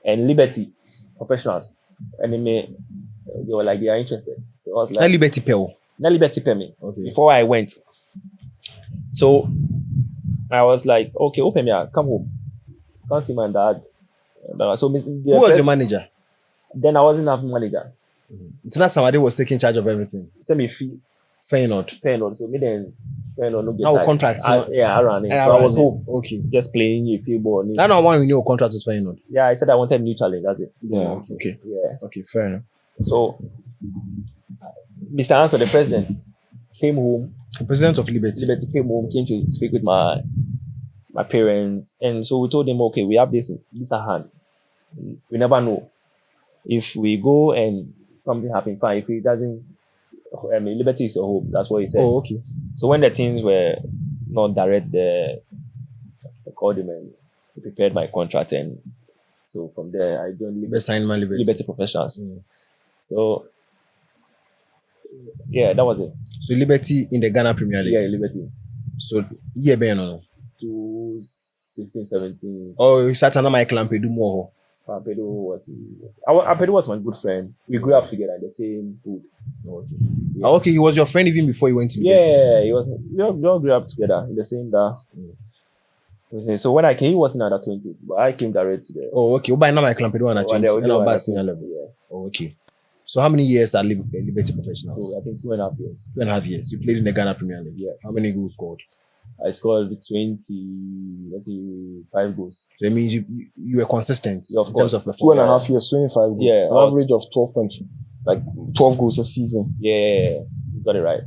And Liberty Professionals. And they were like, they are interested. So I was like, Liberty Pearl. Not Liberty Pay. Okay. Before I went. So I was like, okay, open me up, come home. Can't see my dad. So who was your manager? Then I wasn't having manager. So that somebody was taking charge of everything. Send me fee. Feyenoord. So me then Feyenoord no get Our time. contracts. I ran it. So I was home. Okay. Just playing a few ball. That's not one we knew a contract with Feyenoord. Yeah, I said I wanted a new challenge. That's it. Yeah. Okay. Yeah. Okay, fair enough. So Mr. Answer, the president, came home. The president of Liberty. Liberty came home, came to speak with my parents, and so we told him, okay, we have this at hand. We never know if we go and something happens. Fine. If it doesn't, Liberty is your home. That's what he said. Oh, okay. So when the teams were not direct, I called him and he prepared my contract, and so from there I joined Liberty Professionals. So yeah, that was it. So Liberty in the Ghana Premier League. Yeah, Liberty. So yeah, no. 2016, 17. Oh, you started on Michael and Pedu more. Pedro was my good friend. We grew up together in the same hood. Okay. Yeah. Okay, he was your friend even before you went to Liberty. Yeah, he was. We all grew up together in the same So when I came, he was in under 20s, but I came direct to the. Oh, okay. By now Michael and Pedu under 20s. And I'm senior level. Yeah. Oh, okay. So how many years at Liberty Professionals? So I think 2.5 years. 2.5 years. You played in the Ghana Premier League. Yeah. How many goals scored? I scored 5 goals. So it means you were consistent Yeah, in terms of performance. 2.5 years, 25 goals. Yeah, An average of 12 goals a season. Yeah, you got it right.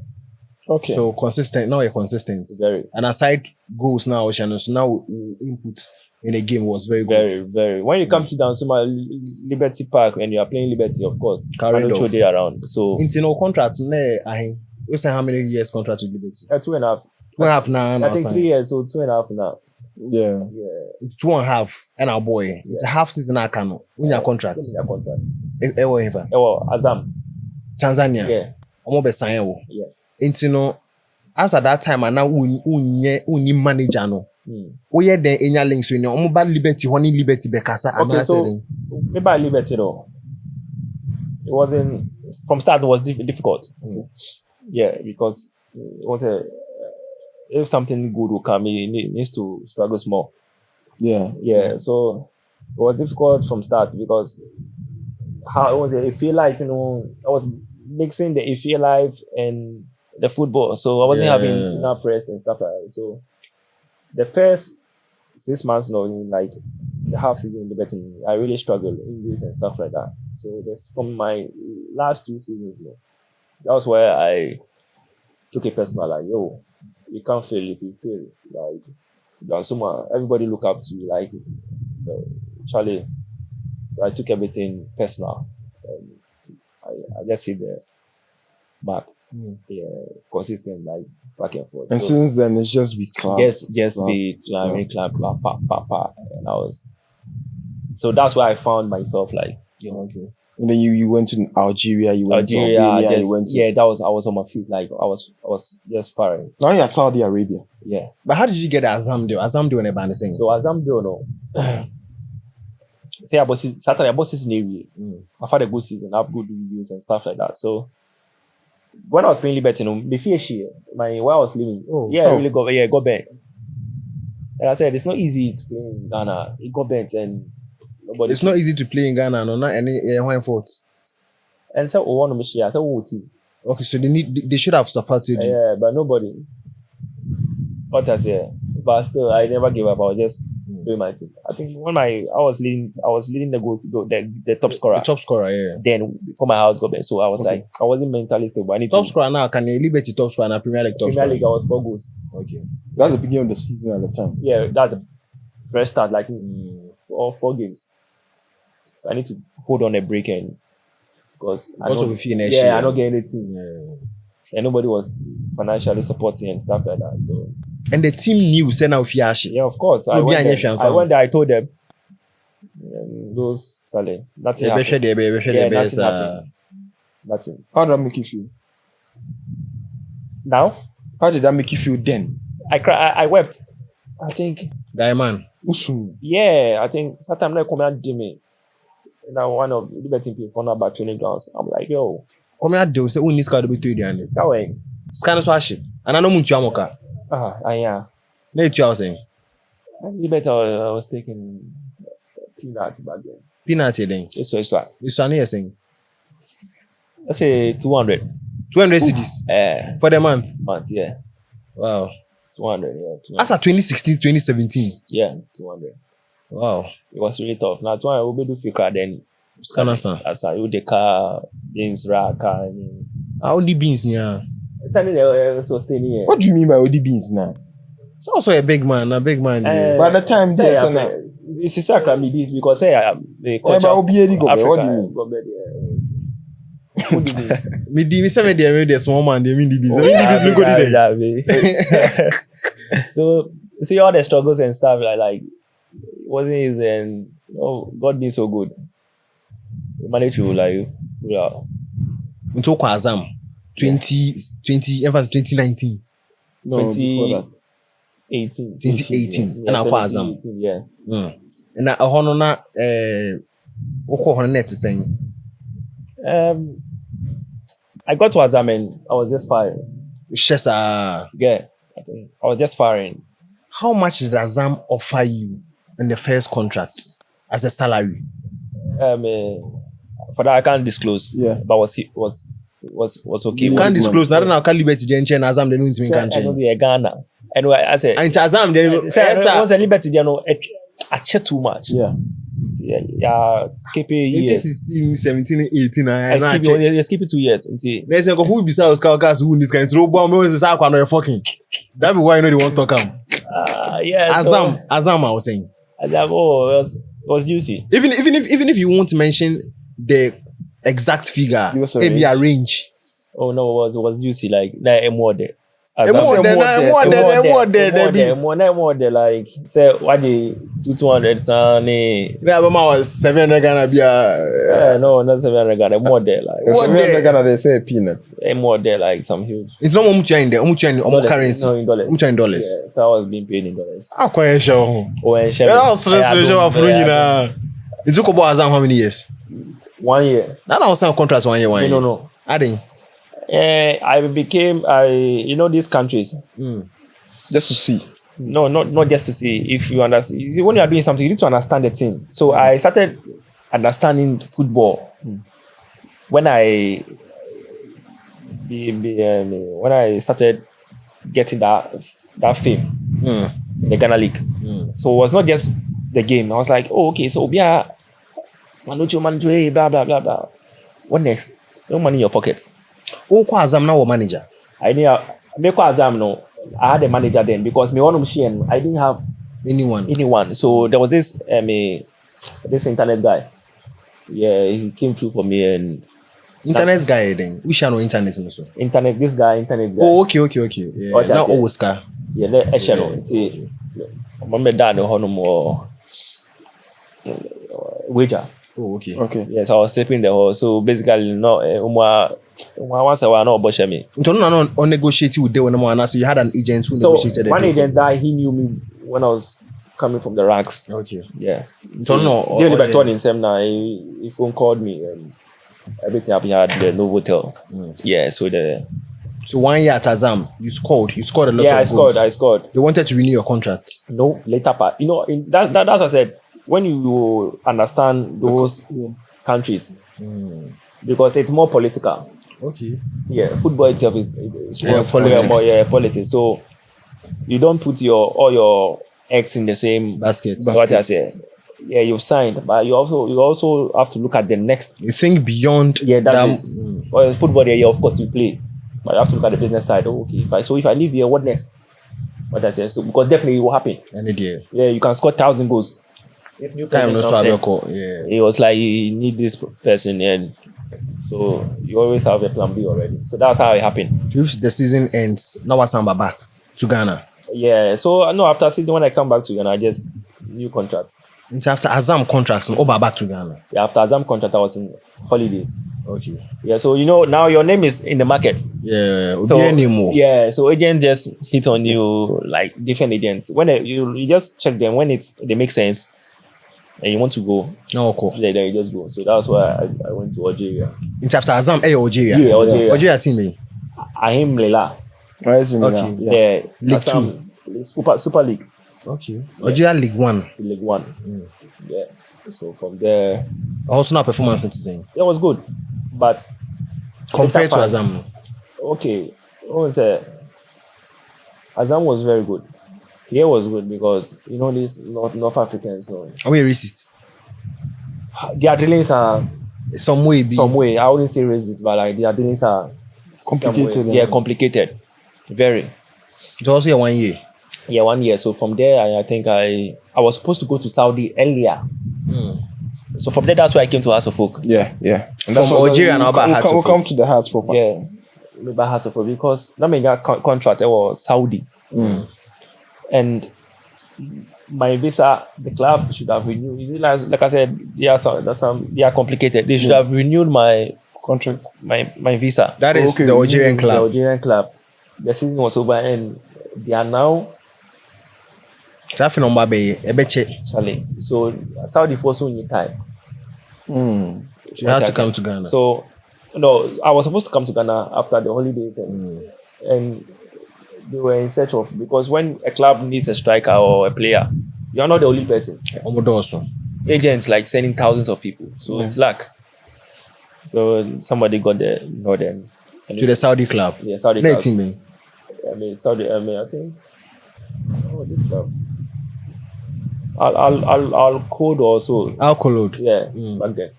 Okay. So consistent. Now you're consistent. Very. And aside goals now, Oceano, so now input in the game was very good. Very, very. When you come to down to my Liberty Park and you are playing Liberty, of course, I don't show day around. So into no contract, you say how many years contract with Liberty? 2.5. 2.5 now. I think 3 years, so 2.5 now. Yeah. It's 2.5 and our boy. It's a half season I can win your contract. Azam. Tanzania. Yeah. I'm be sign. Yeah. Into no as at that time and now unye manager no. We had the enya links with no bad Liberty honey Liberty bekasa. Okay, so maybe by Liberty though. It wasn't from start. It was difficult. Yeah, because it was if something good will come, it needs to struggle small. Yeah. So it was difficult from start because how it was a feel life, I was mixing the feel life and the football, so I wasn't having enough rest and stuff like that. So the first 6 months, like the half season in the betting, I really struggled injuries and stuff like that. So that's from my last 2 seasons, that was where I took it personal, like, yo, you can't fail if you fail. Like, everybody look up to you, like, Charlie. So I took everything personal. I just hit the mark. Yeah, consistent, like, back and forth. And so, since then, it's just be climb. Be climbing, climb, pa. And I was So that's where I found myself like, Okay. And then you went to Algeria, you went Algeria, to Albania, just, you went to... yeah, I was on my feet, like I was just firing. Now you're at Saudi Arabia. Yeah. But how did you get the Azam deal? Azam deal in a band saying. So Azam deal, no. Say about Saturday, about season area. I've had a good season, I have good reviews and stuff like that. So when I was playing Liberty, before where I was living, I really got bent. And I said it's not easy to play in Ghana. It got bent and nobody. It's not easy to play in Ghana, no, not any fault. And so one of I said, okay, so they should have supported you. Yeah, but nobody. What I say, but still, I never gave up. I was just doing my thing. I think when I was leading the top scorer. The top scorer, yeah. Then before my house got bent, so I was like, I wasn't mentally stable. I need top scorer now. Can you Liberty top scorer and Premier League top scorer? Premier League, I was 4 goals. Okay, that's the beginning of the season at the time. Yeah, that's the fresh start, like four games. So I need to hold on a break and because I don't get anything. Yeah. And nobody was financially supporting and stuff like that. So and the team knew send out Fiashi. Yeah, of course. I went there, I told them those nothing happened. Nothing. How did that make you feel? Now? How did that make you feel then? I cried. I wept. I think. Diamond. Yeah, I think sometimes I come out Jimmy. Now one of Liberty people found about training grounds. I'm like, yo. Come out there, say, "Oh, this car to be to you." This car way. Scan so ashi. And I know Muntu Amoka. Yeah. No, you are saying. Liberty, I was taking peanuts back then. Peanuts, then. Yes, sir. It's sunny, saying. Let's say 200. 200 cedis. For the month. Yeah. Wow. 200, yeah. 200. That's at 2016, 2017. Yeah, 200. Wow. It was really tough. Now, 200 will be do fika then. As I would the car, beans, rack, and. How the beans, yeah. It's only sustain here. What do you mean by OD beans now? It's also a big man. Yeah. By the time it's a sacrament this because the coach of Africa. What do you mean? Me say the small man. They mean the beans. So see all the struggles and stuff like wasn't easy and God being so good. We managed to Until Azam 2019. No, 2018. 2018. And I Azam. Yeah. And I honor what net saying. I got to Azam and I was just firing. Yeah, I think I was just firing. How much did Azam offer you in the first contract as a salary? For that I can't disclose. Yeah, but was okay. You can't disclose. Now I can't Liberty Genche and Azam. They don't mean country. I know Ghana. Anyway, I said. And Azam they was a Liberty. You know, I check too much. Yeah. Yeah, skip a year. 16, 17, 18. I skip it 2 years. There's a who be sales guys who in this kind of trouble. Fucking. That be why you know they won't talk him. Yeah. Azam, I was saying. Azam, it was juicy. Even if you won't mention the exact figure, maybe a range. Oh no, it was juicy like more there. More like say what the 200 sunny. Yeah, but was 700 Ghana be no, not 700 Ghana, more there like. 700 Ghana they say peanut. More there like some huge. It's not much in there, much in currency. No, in dollars. Much in dollars. Yeah, so I was being paid in dollars. How can you show? Oh, and share. It took about Azam how many years? 1 year. Now I was signing contracts 1 year. No. I think. I became these countries. Just to see. No, not just to see. If you understand, when you are doing something, you need to understand the team. So I started understanding football when I started getting that fame, the Ghana League. So it was not just the game. I was like, oh, okay, so blah blah blah. What next? No money in your pocket. Oh, Azam now manager. I had a manager then because I didn't have anyone. So there was this internet guy. Yeah, he came through for me and internet guy then. We shall know internet also. Internet guy. Oh, okay. Yeah. Now Oscar. Yeah, wager. Oh, okay. Okay. Yeah, so I was sleeping in the hall. So basically, no, once a while, no bush me. So no, on negotiating with them when I'm so you had an agent who So negotiated. one the deal for agent that he knew me when I was coming from the ranks. you. Okay. Yeah. So no, During the yeah. turn in seminar, he phone called me and everything happened at the Novo Hotel. Yeah, so So 1 year at Azam, you scored a lot yeah, of goals. I scored. They wanted to renew your contract. No, later part. You know, that's what I said. When you understand those countries, because it's more political. Okay. Yeah, football itself is Politics. more politics. So you don't put all your eggs in the same Basket. So what I say, yeah, you've signed, but you also have to look at the next. You think beyond That's that. it. Well, football, yeah, of course you play, but you have to look at the business side. Oh, okay, if I leave here, what next? What I say, so because definitely it will happen. Any day. Yeah, you can score 1,000 goals. If new Time no president comes in, call. Yeah. it was like you need this person, and so you always have a plan B already. So that's how it happened. If the season ends, now what's Samba back to Ghana? Yeah, so no, after season when I come back to Ghana, I just new contract. It's after Azam contracts and Oba back to Ghana. Yeah, after Azam contract, I was in holidays. Okay. Yeah, so now your name is in the market. Yeah. So anymore. yeah, so agent just hit on you like different agents. When you just check them when they make sense, and you want to go. No, cool. Yeah, then you just go. So that's why I went to Algeria. It's after Azam, Algeria. Yeah, Algeria. Algeria team. Ahim Lela. Okay. Yeah. League Assam, Super League. Okay. Algeria League 1. League 1. Yeah. So from there, Also not performance citizen. it was good. But Compared to later part, Azam. okay. Azam was very good. Here was good because these North Africans, Are we racist? their dealings are Some way. some way. I wouldn't say racist, but like their dealings are Complicated. some way- Yeah, complicated. Very. It's also a 1 year. Yeah, 1 year. So from there, I think I was supposed to go to Saudi earlier. So from there, that's why I came to House of Folk. Yeah. And From Algeria and about Hearts of we'll come to the Hearts proper. Yeah, by House of Folk because that mean that contract was Saudi, and my visa, the club should have renewed. Is it like I said, they are complicated. They should have renewed my Contract. my visa. That is Okay, the Algerian The club. Algerian club. The season was over, and they are now Traffic number be Ebeche. Charlie. So Saudi force only time. So you had to come to Ghana. So no, I was supposed to come to Ghana after the holidays, and they were in search of, because when a club needs a striker or a player, you're not the only person. Omodoso. Agents like sending thousands of people, so it's luck. So somebody got the them To the Saudi club. yeah, Saudi No club. team, man. I think this club. I'll code also. Alcohol. Yeah, back then.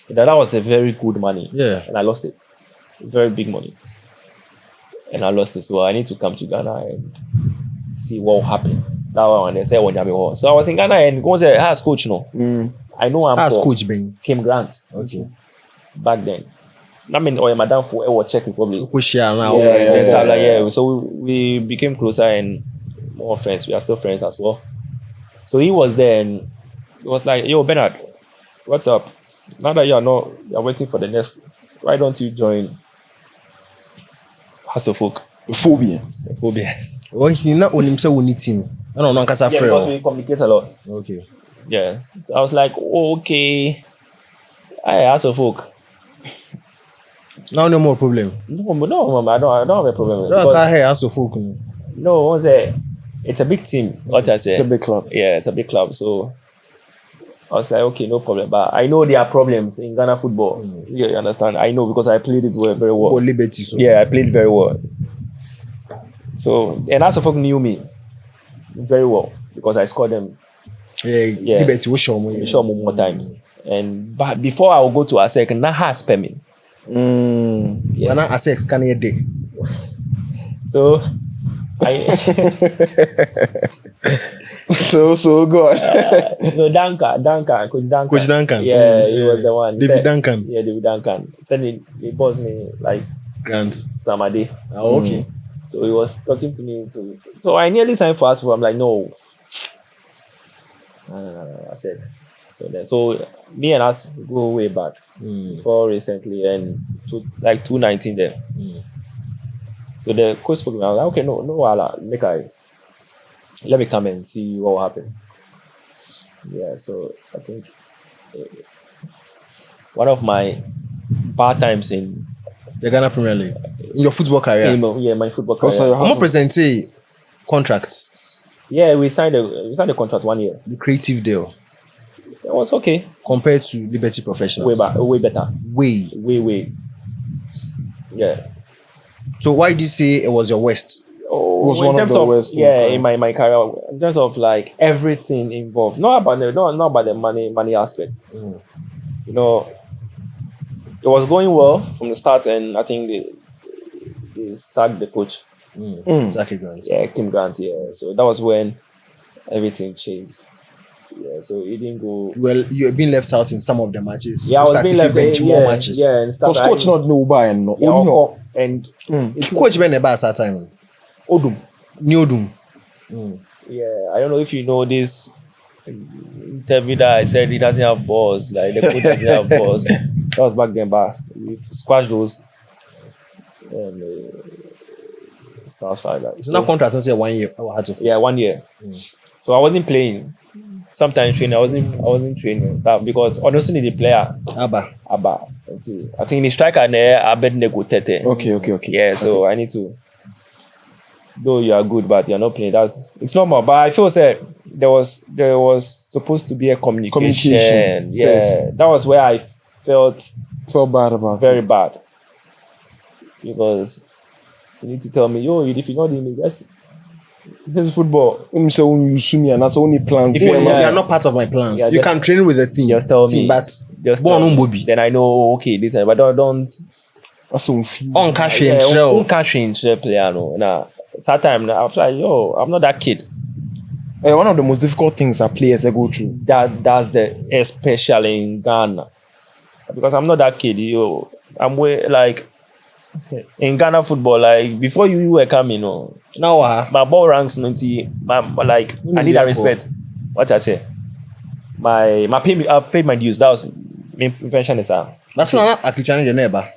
That was a very good money. Yeah. And I lost it. Very big money. And I lost it. So I need to come to Ghana and see what will happen. That one, they say, so I was in Ghana and go say, as coach, I know I'm As for coach Ben. Kim Grant Okay. back then. I mean, or madam for our Czech Republic. Who share now? And stuff like, yeah. So we became closer and more friends. We are still friends as well. So he was there and it was like, yo, Bernard, what's up? Now that you're waiting for the next, why don't you join House of Folk? Phobians. Phobias. Well, he not only himself we need team. I don't know, Kasa Yeah, because Freo. we communicate a lot. Okay. Yeah. So I was like, oh, okay. House of Folk. Now no more problem. No, Mama, I don't have a problem with it. No, I Because, can't hear also folk. no, it's a big team. What I say. It's a big club. Yeah, it's a big club. So I was like, okay, no problem. But I know there are problems in Ghana football. You understand? I know because I played it very well. Or Liberty. So. Yeah, I played very well. So, and Asofok knew me very well because I scored them Yeah. Liberty. We show me. more times. But before I would go to ASEC, na has pay me. Yeah. When I ASEC can hear day. So So go on. no, Duncan, Coach Duncan. Yeah, he was the one. David Duncan. Yeah, David Duncan. Said he bossed me like Grant. Samade. Oh, okay. So he was talking to me so I nearly signed for us. I'm like, no. I said. So me and us go way back before recently and like 2019 there. So the coach spoke to me. I was like, okay, no, let me come and see what will happen. Yeah, so I think one of my bad times in The Ghana Premier League. In your football career. my football career. Also, I'm present contracts. Yeah, we signed a contract 1 year. The creative deal. It was okay. Compared to Liberty Professionals. Way better. Way. Yeah. So why did you say it was your worst? Oh, Was in one of terms the of worst, in my career, in terms of like everything involved, not about the money aspect. You know, it was going well from the start, and I think they sacked the coach. Exactly, Grant. Yeah, Kim Grant. Yeah, so that was when everything changed. Yeah, so it didn't go. Well, you have been left out in some of the matches. Yeah, I was being left. bench more matches. Yeah, and stuff. Because coach not know by and no. Yeah, Only and Coach Ben Eba at that time. Odum. New Odum. Yeah, I don't know if you know this interview that I said he doesn't have balls, like the coach doesn't have balls. That was back then, but we squashed those stuff like that. It's not contract until 1 year. I had to. Yeah, 1 year. So I wasn't playing. Sometimes training, I wasn't training and stuff because honestly the player Abba. I think the striker there Abednego Tete. Okay. Yeah, so I need to. Though you are good, but you're not playing. It's normal. But I feel there was supposed to be a communication. Yeah, that was where I felt bad about very bad because you need to tell me, if you're not doing it, this is football. When you say when you sue me and that's only plans. If you are not part of my plans, Yeah, you can train with the team. Just tell me. But Just tell me. Then I know, okay, this, but don't. That's on feel. On cash and show. Cash in player, no. Nah, that time I was like, I'm not that kid. One of the most difficult things that players go through. That's especially in Ghana, because I'm not that kid. I'm way like in Ghana football. Like before you were coming, Now, my ball ranks 90. I need that respect. What I say, I've paid my dues. That was my invention is that's not actually your neighbor.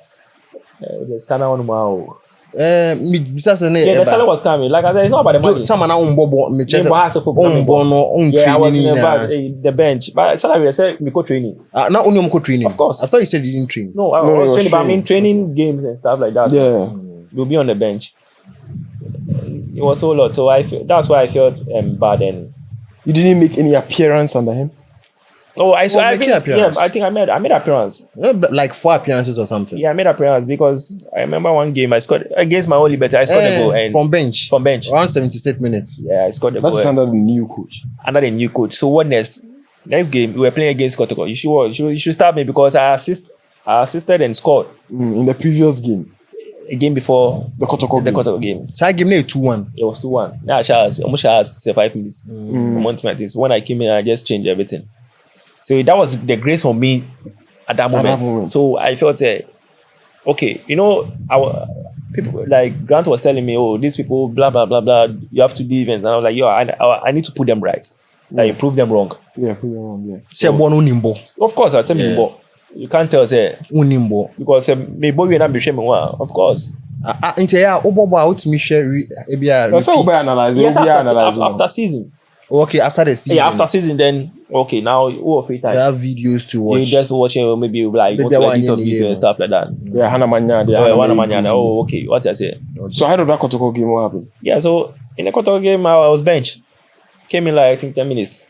There's kind of one more. The salary was coming. Like I said, it's not about the money. I was in the bench. But salary, I said, we go training. Not only training. Of course. I thought you said you didn't train. No, I was training, but I mean training games and stuff like that. Yeah. You'll be on the bench. It was so lot. So that's why I felt bad. And you didn't make any appearance under him? I think I made appearance. Like 4 appearances or something. Yeah, I made appearance because I remember one game I scored against my own Liberty. I scored a goal and from bench. Around 76 minutes. Yeah, I scored a goal. That's under the new coach. Under the new coach. So what next? Next game we were playing against Côte. You should start me because I assisted and scored. In the previous game. A game before the Côte game. So I game 2-1. It was 2-1. Now I almost asked 5 minutes. When I came in, I just changed everything. So that was the grace for me at that moment. So I felt, okay, our people like Grant was telling me, these people, blah blah blah blah, you have to leave, and I was like, I need to put them right, like prove them wrong. Yeah, prove them wrong. Yeah. Say unimbo. Of course, I said Nimbo. You can't tell unimbo because me boy we not be shame of course. That's how we analyze. Yes, after season. Okay, after the season. Yeah, after season, then okay. Now free time. You have videos to watch. You just watching, maybe like go to a YouTube video and stuff like that. Yeah, Hannah Manya. Oh, okay. What I say? So how did that Côte game happen? Yeah, so in the Côte game, I was benched. Came in like I think 10 minutes.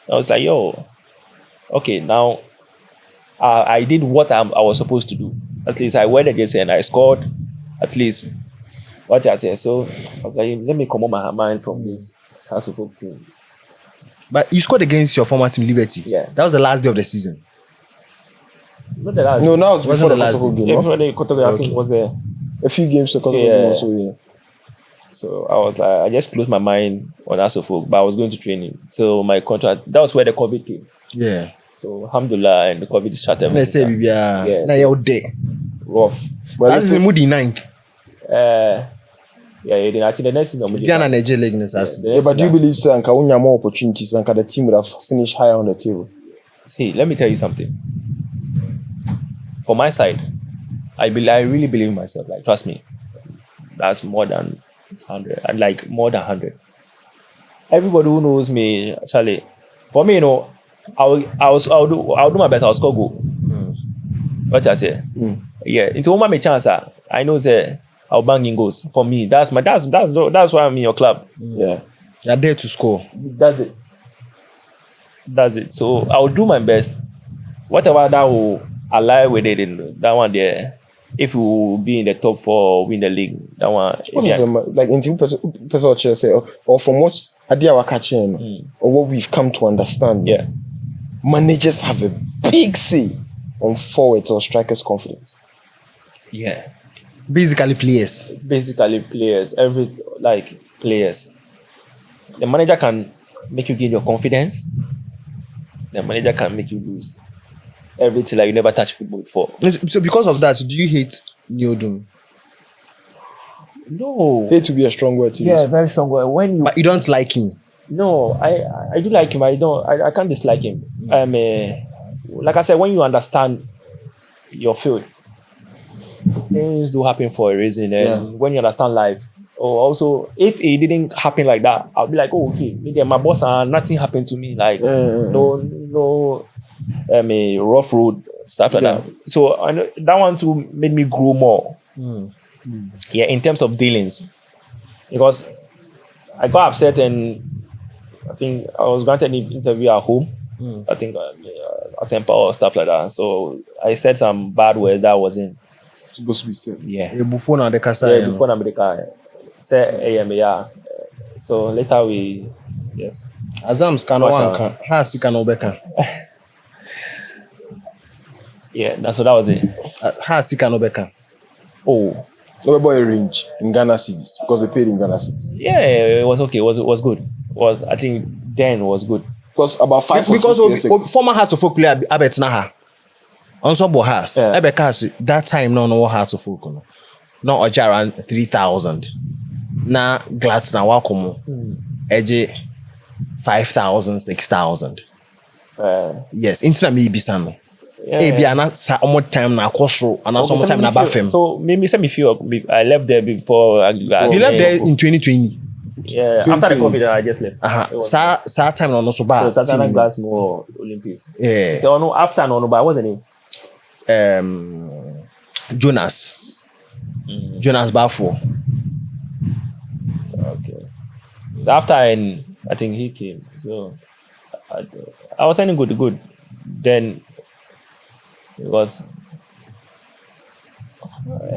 I was like, okay, now I did what I was supposed to do. At least I went against it and I scored. At least what I say. So I was like, let me come on my mind from this ASEC team. But you scored against your former team, Liberty. Yeah. That was the last day of the season. Not the last. No, now it wasn't the last game. Yeah, before the Côte, I think was a few games to game also. Yeah. So I was like, I just closed my mind on ASEC, but I was going to training. So my contract. That was where the COVID came. Yeah. So alhamdulillah, and the COVID shut everything. Let's say now you're there. Rough. But that is the moody 9. Yeah, I think the next season. But do you believe, sir, Anka more opportunities, Anka the team would have finished higher on the table? See, let me tell you something. For my side, I really believe in myself. Like, trust me, that's more than 100, and like more than 100. Everybody who knows me, Charlie, for me, I'll do my best. I'll score goal. What I say? Yeah, into one my chance. I know say I'll bang in goals. For me, that's why I'm in your club. Yeah. You're there to score. That's it. So I'll do my best. Whatever that will align with it in that one there. If we will be in the top 4, win the league, that one. Like in person say, or from what idea we're catching, or what we've come to understand. Yeah. Managers have a big say on forwards or strikers' confidence. Yeah. Basically players. Players. The manager can make you gain your confidence. The manager can make you lose everything like you never touched football before. So because of that, do you hate Neodum? No. Hate to be a strong word to use. Yeah, very strong word. But you don't like him? No, I do like him. I can't dislike him. Like I said, when you understand your field, things do happen for a reason. And when you understand life, or also if it didn't happen like that, I'll be like, oh, okay, maybe my boss and nothing happened to me. Like no rough road, stuff like that. So I know that one too made me grow more. Yeah, in terms of dealings. Because I got upset and I think I was granted an interview at home. I think Asempa or stuff like that. So I said some bad words that wasn't supposed to be said. Yeah. Before now the casa. Yeah, before now the car. Say yeah. So later we Azam's Kano has Kano Beka. Yeah, that was it. Has Kano Beka. Oh. No boy range in Ghana Cedis because they paid in Ghana Cedis. Yeah, it was okay. It was good. I think then was good. Because about 5 because of former Hearts of Folk player Abetnaha. Also Bohas. Ebeka that time no Hearts of Folk. No Ojara 3,000. Na Glats na wakomo. Eje 5,000, 6,000. Yes, internet me bisano. Ana sa time na kosro and some time na bafem. So maybe me feel I left there before you left there in 2020. Yeah, after the COVID I just left. Sa time no so bad. So Satana Glass more Olympics. Yeah. So no after no but what's the name? Jonas. Jonas Bafo. Okay. So after I think he came. So I was signing good. Then it was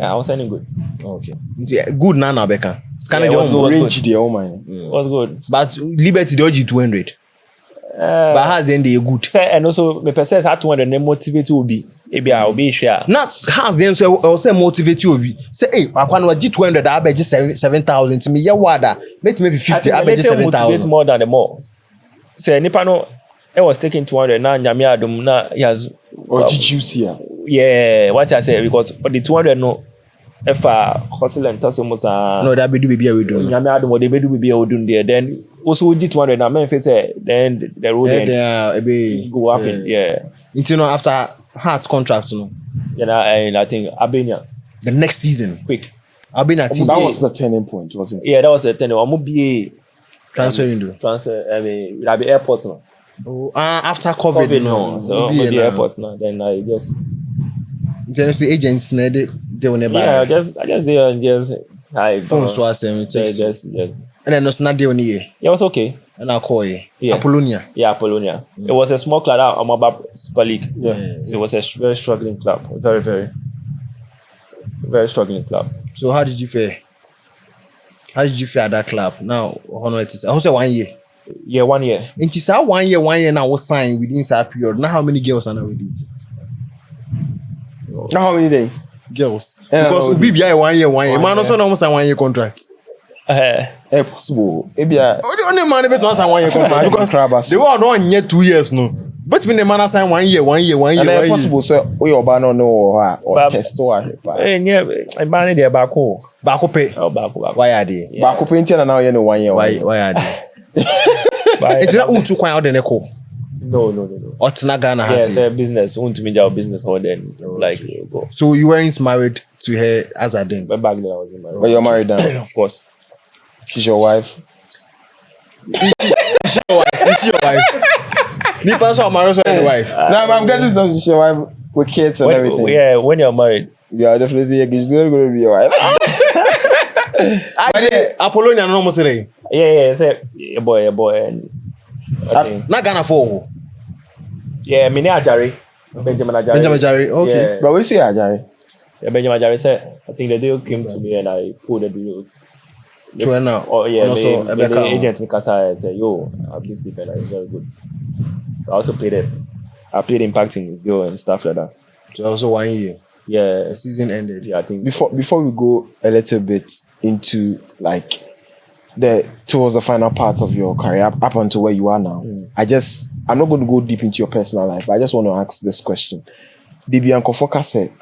I was signing good. Okay. Yeah, good Nana Beka. Yeah, it was good. But Liberty they OG 200. But has then they good. Say and also me person had 200 and motivate will be. Maybe I'll be share. Not has then so also motivate you. Say hey, I can G 200 I bet 7,000 to me. Yeah, wada. Maybe 50 I bet 7,000. Motivate more than the more. Say nipa no I was taking 200 na nyame adom na he has or GGC. Yeah, what I say because the 200 no if hustle and toss almost no that be do baby we do. Nyame adom what they do baby we do there then also G 200 na men say then the road go up into no after Hearts contract no. And I think Albania the next season quick. Albania team. That was the turning point, wasn't it? Yeah, that was the turning. I'm be transfer window. I mean, it'll be airports now. Oh, after COVID no. So the airports now. Then I just. Generally, agents they will never. Yeah, I just there and just. Phone so I say just. And then it's not there on here. Yeah, it was okay. And I call you. Yeah. Apollonia. Yeah, Apollonia. It was a small club out on my Super League. Yeah. So it was a very struggling club. Very, very, very struggling club. So how did you fare? How did you fare at that club? Now, I say 1 year. Yeah, 1 year. And she said 1 year now was signed within that period. Now how many girls are now with it? Now how many days? Girls. Because we be 1 year. Man also almost a 1 year contract. Possible. Maybe the only man bet to sign 1 year contract because they were not yet 2 years no. But when the man sign 1 year. And then possible so we or no or test or yeah, I manage there back home. Back pay. Oh, back. Why are they? Back up in now you know 1 year. Why are they? It's not too quiet on the neck. No. Or Tina Ghana Yeah, has it's a business. Want to make our business or then like go. So you weren't married to her as a then? But back then I was in my But you're married now. of course. She's your wife. Is she your wife? Me person married to your wife. No, I'm getting some. She's your wife with kids and everything. Yeah, when you're married. Yeah, definitely. She's not going to be your wife. Apollonia no more say. Yeah, say a boy, and I think, Not Ghana for. yeah, me name Ajari. Benjamin Ajari. Benjamin Ajari, okay. Yeah, But we see her, Jerry. yeah, Benjamin Ajari said, I think the deal came to me and I pulled the deal. To her now. Oh yeah, And also the agent in Qatar and said, yo, I have this defender, it's very good. I also played it. I played Impact in his deal and stuff like that. So also 1 year. Yeah, The season ended. yeah, I think Before we go a little bit into like towards the final part of your career up until where you are now, I'm not going to go deep into your personal life, but I just want to ask this question. Debian Kofoka said,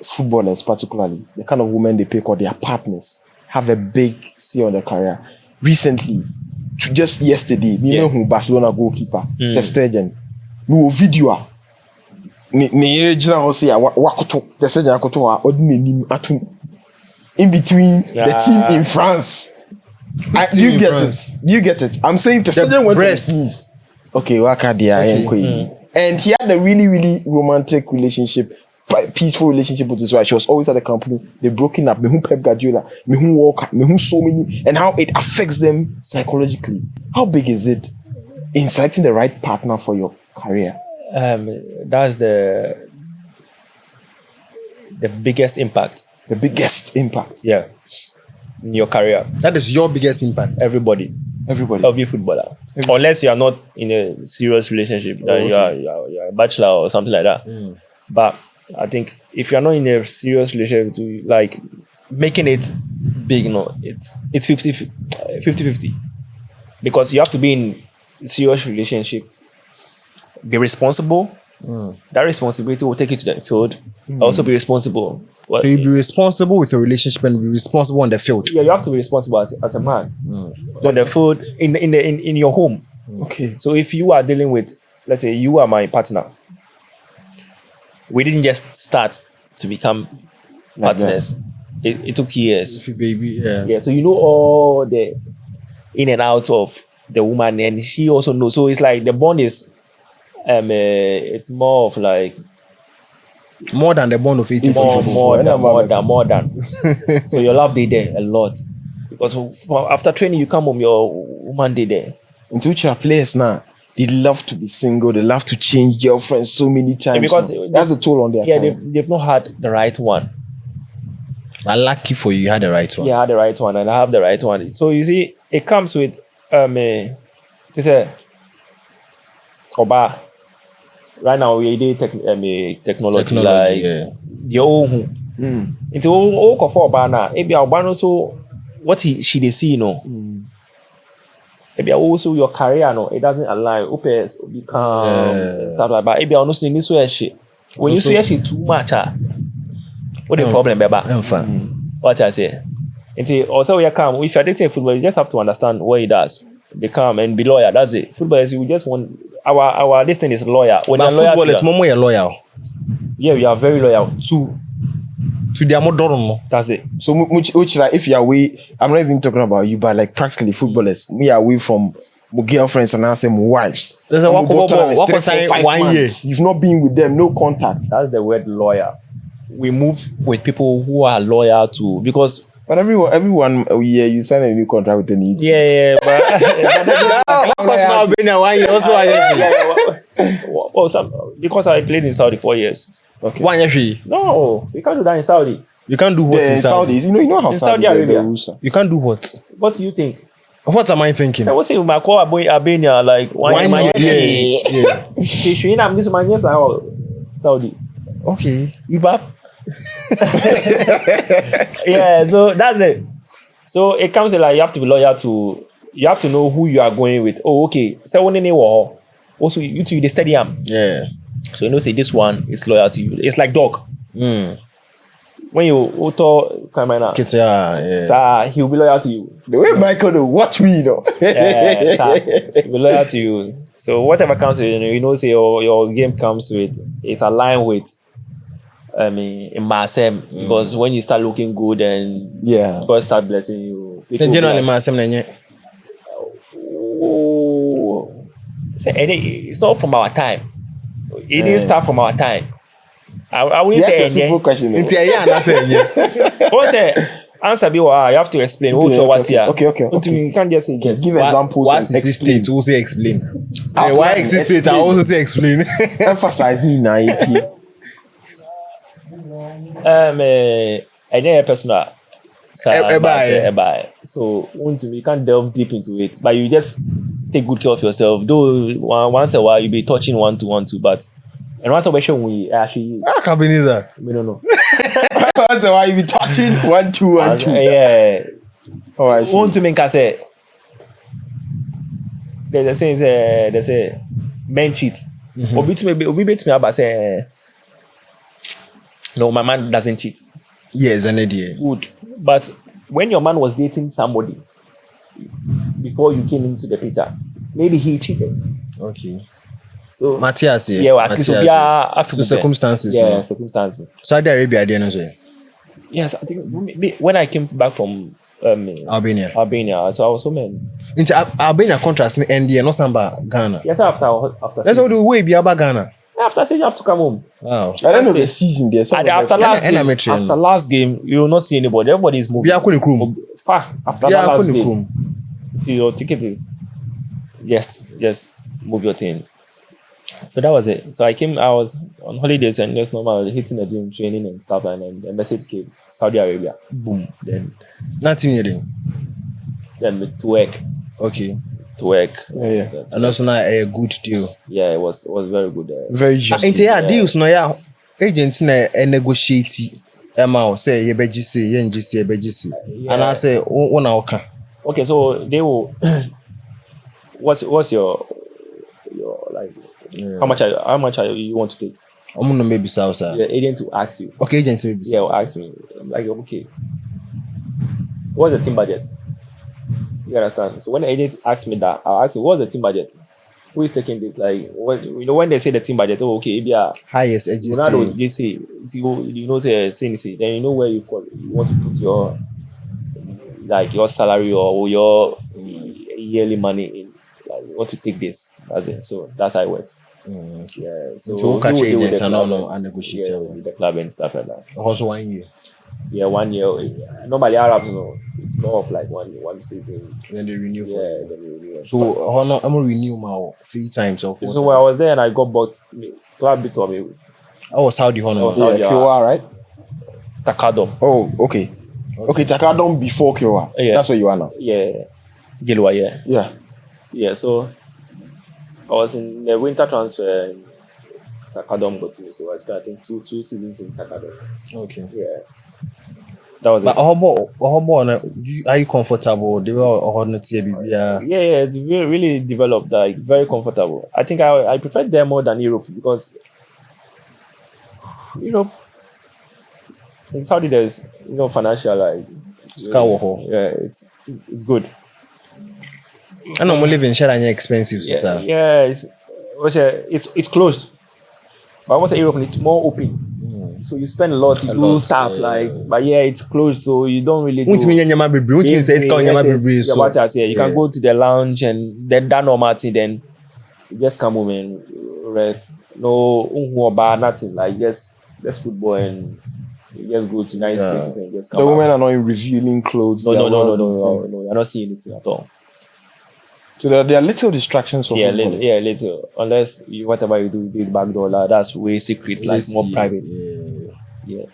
footballers particularly, the kind of women they pick or their partners have a big say on their career. Recently, just yesterday, me know who Barcelona goalkeeper, Ter Stegen, no video. Ne original say wakoto Ter Stegen akoto a odine atum in between the team in France. Do you get it? Do you get it? I'm saying Ter Stegen went to his knees. Okay, and he had a really, really romantic relationship, peaceful relationship with his wife. She was always at the company. They broken up. Me who Pep Guardiola, me who Walker, me who so many, and how it affects them psychologically. How big is it in selecting the right partner for your career? that's the biggest impact. The biggest impact. Yeah, in your career. That is your biggest impact. Everybody. Every footballer. Unless you are not in a serious relationship, then you're a bachelor or something like that. But I think if you're not in a serious relationship, like making it big, it's 50-50. Because you have to be in a serious relationship, be responsible. That responsibility will take you to the field. Also be responsible. So you be responsible with your relationship and be responsible on the field. Yeah, you have to be responsible as a man on the field in your home. Okay. So if you are dealing with, let's say you are my partner, we didn't just start to become partners. It took years. Baby, Yeah. So you know all the in and out of the woman, and she also knows. So it's like the bond is, it's more of like. More than the bond of 1844. More than. So your love day there a lot. Because after training, you come home, your woman day there. Into which are players now, they love to be single, they love to change girlfriends so many times. Because that's a toll on their time. They've not had the right one. But lucky for you had the right one. Yeah, I had the right one, and I have the right one. So you see, it comes with Oba. Right now we do technology like the old into all for Oba maybe Oba also what she they see, maybe also your career, it doesn't align. Opes become and stuff like that. Maybe honestly this way she when you say she too much, what the problem, Beba? What I say. Until also you come if you're dating football, you just have to understand what he does. Become and be loyal. That's it. Footballers, we just want our listing is loyal. When but you're loyal, football is more loyal. Yeah, we are very loyal to their modern. That's it. So which like if you're away, I'm not even talking about you, but like practically footballers, me are away from my girlfriends and I say my wives. There's a walk 1 year. You've not been with them, no contact. That's the word loyal. We move with people who are loyal to because. But everyone, you sign a new contract with the need. Yeah, but because I played in Saudi 4 years. Okay. 1 year. No, we can't do that in Saudi. You can't do what in Saudi? You know how in Saudi Arabia. You can't do what? What do you think? What am I thinking? So what's it? My call Albania like 1 year. Yeah. I'm this man yes Saudi. Okay. You back? Yeah, so that's it. So it comes to like you have to be loyal to. You have to know who you are going with. Oh, okay. So when they war, also you to the stadium. Yeah. So you know, say this one is loyal to you. It's like dog. when you auto camera, Yeah. he'll be loyal to you. The way Michael will watch me, though. Yeah, sir, he'll be loyal to you. So whatever comes with you know, say your game comes with it's aligned with. I mean, in Masem, because when you start looking good and God start blessing you, The general Masem, oh, it's not from our time. It didn't start from our time. I wouldn't say Yes, a simple question. It's yeah, What's answer be what you have to explain. Okay. You can't just say yes. Give examples. What exists? Who say explain? Why exists? I also say explain. Emphasize me now. Any personal. So you can't delve deep into it, but you just take good care of yourself. Though once a while you be touching 1-2, but and once a while we actually. Can't be that. We don't know. Once a while you be touching 1-2. Yeah. Oh, I see. Want to make us say. There's a saying. There's a men cheat. Obi bet me about say. No, my man doesn't cheat. Yes, an idea. Good. But when your man was dating somebody before you came into the picture, maybe he cheated. Okay. So Matthias, at least so circumstances. Yeah, circumstances. Saudi Arabia, I didn't say. Yes, I think when I came back from Albania, so I was home in into Albania contracts in India, not Samba, Ghana. Yes, after. That's all the way be about Ghana. After saying you have to come home. Wow. I don't know the season there. After last game, you will not see anybody. Everybody is moving. We are going fast after that last game. Till your ticket is just move your thing. So that was it. So I was on holidays and just normal hitting the gym, training and stuff, and then the message came Saudi Arabia. Boom. Then nothing here. Then to work. Okay. To work. Yeah. And also not a good deal. Yeah, it was very good. Very just. Deals no agents na negotiate amount say yebegisi. And I say one okay. Okay, so they will what's your like how much are you want to take? I'm gonna maybe south. The agent will ask you. Okay, agent maybe. Yeah, will ask me. I'm like, okay. What's the team budget? You understand? So when the agent asks me that, I'll ask him, what's the team budget? Who is taking this? Like, when they say the team budget, okay, maybe highest agency. Say, then you know where you want to put your salary or your yearly money in. Like, you want to take this. That's it. So that's how it works. Yeah. So catch agents and negotiate with the club and stuff like that. Also 1 year. Yeah, 1 year. Normally Arabs, it's more of like one season. Then they renew for then they renew. So I'm gonna renew my 3 times or 4 So when I was there and I got bought club bit of me. I was Saudi Honor. Kiowa, right? Takadom. Oh, okay. Okay, Takadom before Kiowa. Yeah. That's where you are now. Yeah. Gilwa, yeah. Yeah. Yeah, so I was in the winter transfer and Takadom got me. So I spent I think two seasons in Takadom. Okay. Yeah. That was but it. How about are you comfortable? They were Yeah, it's really developed, like very comfortable. I think I prefer there more than Europe because Europe in Saudi there's financial like yeah, it's good. And I'm living in Sharanya expensive, so yeah, it's closed. But once in Europe it's more open. So you spend a lot to do stuff but it's closed, so you don't really do. You can go to the lounge and then that normal thing, then you just come home and rest. No nothing, like just football and you just go to nice places and just come. The women are not revealing clothes. No, you're not seeing anything at all. So there are little distractions for football. Little. Unless whatever you do with backdoor, that's way secret, like more private. Yeah.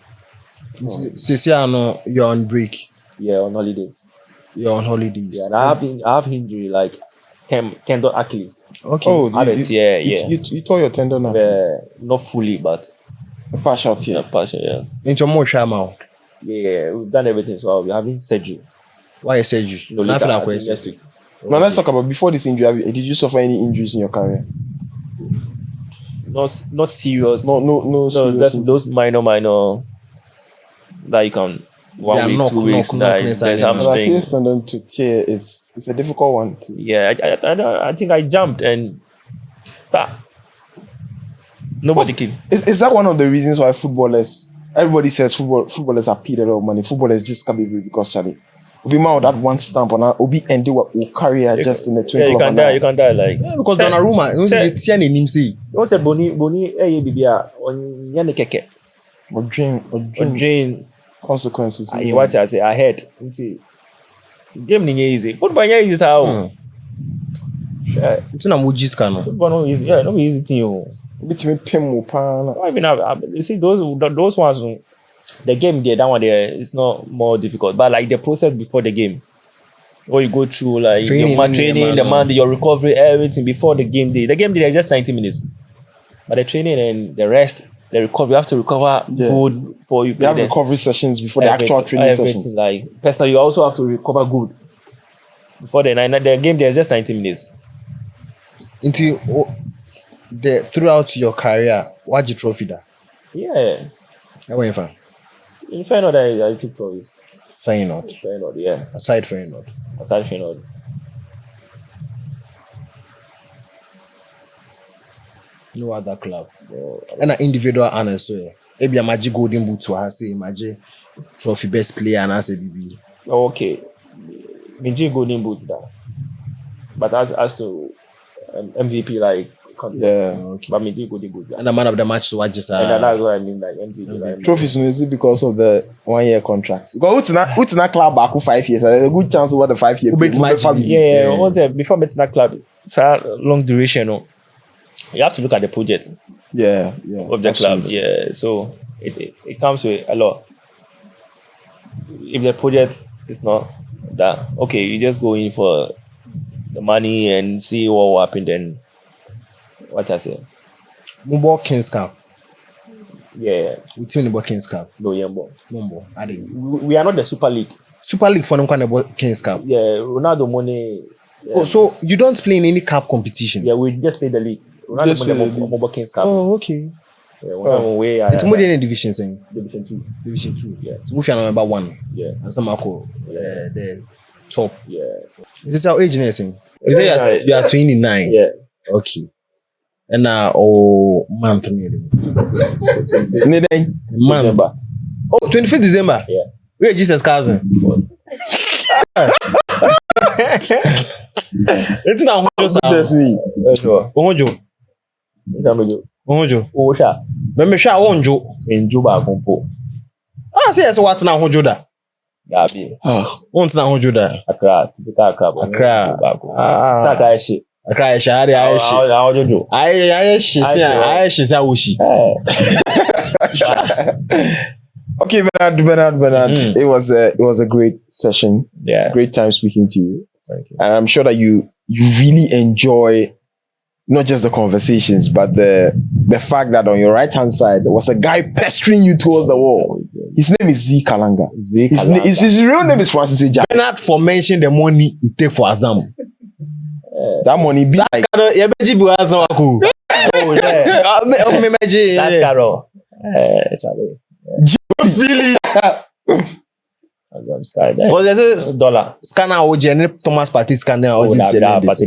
You're on break. Yeah, on holidays. You're on holidays. Yeah, and I have injury like tendon Achilles. Okay. Oh, you tore your tendon now? Not fully, but a partial tear. Yeah. Into more trauma. Yeah, we've done everything, so I'll be having surgery. Why surgery? No, later, next week. Now let's talk about before this injury. Did you suffer any injuries in your career? Not serious. No. Those minor that you can Yeah, 1 week, knock, 2 weeks, knock, that knock, there's knock. But I hamstring. feel tendon to tear it's a difficult one to. Yeah, I think I jumped and nobody came. Is that one of the reasons why everybody says footballers are paid a lot of money. Footballers just can't be real because Charlie. Obi man that one stamp on Obi ended what will career just in the Yeah, twinkle you of can an die. eye. You can die like. Yeah, because Donnarumma, you see an name say. Someone said Boni bibia on yane keke. Or dream Drain. consequences. You watch I say ahead. Game ni easy. Football ni easy how. It's not Muji's canon. Football no easy. Yeah, no easy thing. Bit me pim mo pan. I mean, you see those ones. The game there, that one there is not more difficult, but like the process before the game, what you go through, like Training, your training, the man, your recovery, everything before the game day. The game day is just 90 minutes, but the training and the rest, the recovery, you have to recover good for you. They have recovery sessions before the actual training sessions. Like personally, you also have to recover good before the game day is just 90 minutes. Throughout your career, what's your trophy there? Yeah. Where you from? In Feyenoord, I took trophies. Feyenoord. Feyenoord, yeah. Aside Feyenoord. Aside Feyenoord. No other club. And an individual honor, so maybe a magic golden boot to her, say magic trophy best player and as a BB. Okay. Minji golden boots there. But as to MVP like contest. Yeah, okay. But Minji golden boots there. And the man of the match to watch just And that's what I mean, like MVP. Like, Trophies no is it because of the 1 year contract? Because who's in a club back 5 years? There's a good chance over the 5 year. Yeah. What's it? Before meeting that club, it's a long duration. No? You have to look at the project of the club. Yeah, so it comes with a lot. If the project is not that, okay, you just go in for the money and see what will happen then. What I say? Mumbo Kings Cup. Yeah. We team the Kings Cup. No, Yambo. Mumbo. We are not the Super League. Super League for them kind of Kings Cup. Yeah, Ronaldo money. Yeah. Oh, so you don't play in any cup competition? Yeah, we just play the league. Ronaldo money Kings Cup. Oh, okay. Yeah, it's more than any division saying. Division 2. Division 2. Yeah. So if you're number 1. Yeah. And some the top. Yeah. Is this our age and everything? You say you are 29. Yeah. Okay. And now month nearly. Month. December. Oh, 25th December. Yeah. Where Jesus cousin? It's not That's me. Onjo. Onjo. Oh, sure. Me sha onjo. In Juba Compo. Say yes what na onjo da. Gabi. Won't na onjo da. Accra, typical Accra. Accra. Saka Eshi. Accra Eshi, Ari Eshi. Eshi say Oshi. Okay, Bernard. It was a great session. Yeah. Great time speaking to you. Thank you. And I'm sure that you really enjoy not just the conversations, but the fact that on your right hand side there was a guy pestering you towards the wall. His name is Z Kalanga. His real name is Francis Eja. Bernard for mention the money he take for Azam. That money be like. Oh yeah. Saskaro. Really? Was this dollar? scanner or Jenny Thomas Party scanner or just But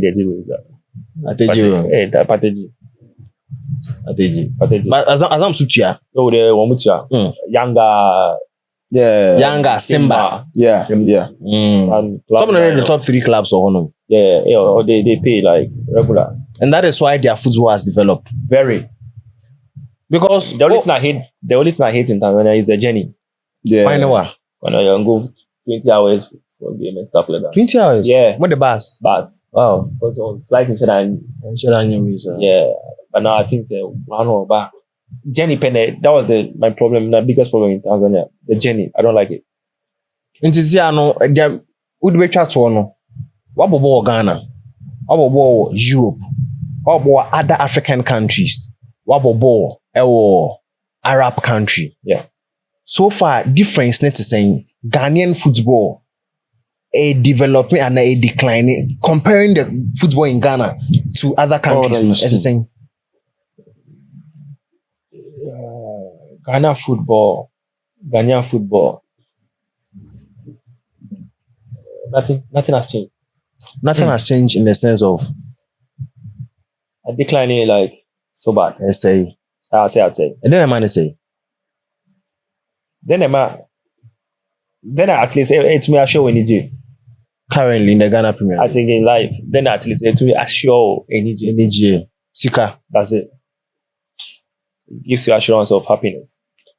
Azam Sutia. Oh, the Wamutia. Younger Simba. Yeah. Some of the top 3 clubs or one. Yeah, they pay like regular. And that is why their football has developed. Very. Because the only thing I hate in Tanzania is the journey. Yeah. Why no? When you go 20 hours for game and stuff like that. 20 hours? Yeah. What the bus? Wow. Because on flight in China. Yeah. But now I think one hour back. Journey penne, that was my problem, my biggest problem in Tanzania. The journey. I don't like it. In Tiziano, there would be chat on what about Ghana? What about Europe? What about other African countries? What about Arab country? Yeah. So far, difference net is saying Ghanaian football a developing and a declining. Comparing the football in Ghana to other countries, it's saying Ghana football Ghanaian football. Nothing has changed. Nothing has changed in the sense of I declining like so bad. say. I say. And then a man say. Then at least it's me a show in EG. Currently in the Ghana Premier I League. think in life. Then at least it's me a show in EG. NG. Sika. That's it. Gives you assurance of happiness.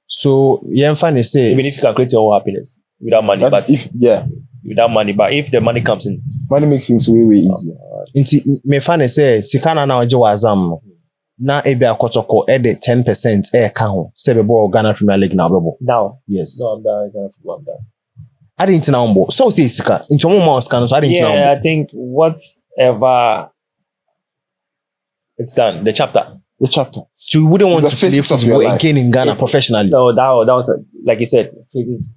So Yemfane says Even if you can create your own happiness without money, That's but without money. But if the money comes in, money makes things way easier. Inti me fane say sika na oje wazam no. Na ebi akotoko e de 10% e ka ho. Se be ball Ghana Premier League na bebo. now, Yes. no, I'm done. I didn't know umbo. So say sika. Inti mo ma scan so I didn't know. Yeah, I think whatever it's done, the chapter. The chapter. So you wouldn't want It's to the play phases of your football life. again in Ghana professionally. No, that was like you said, it is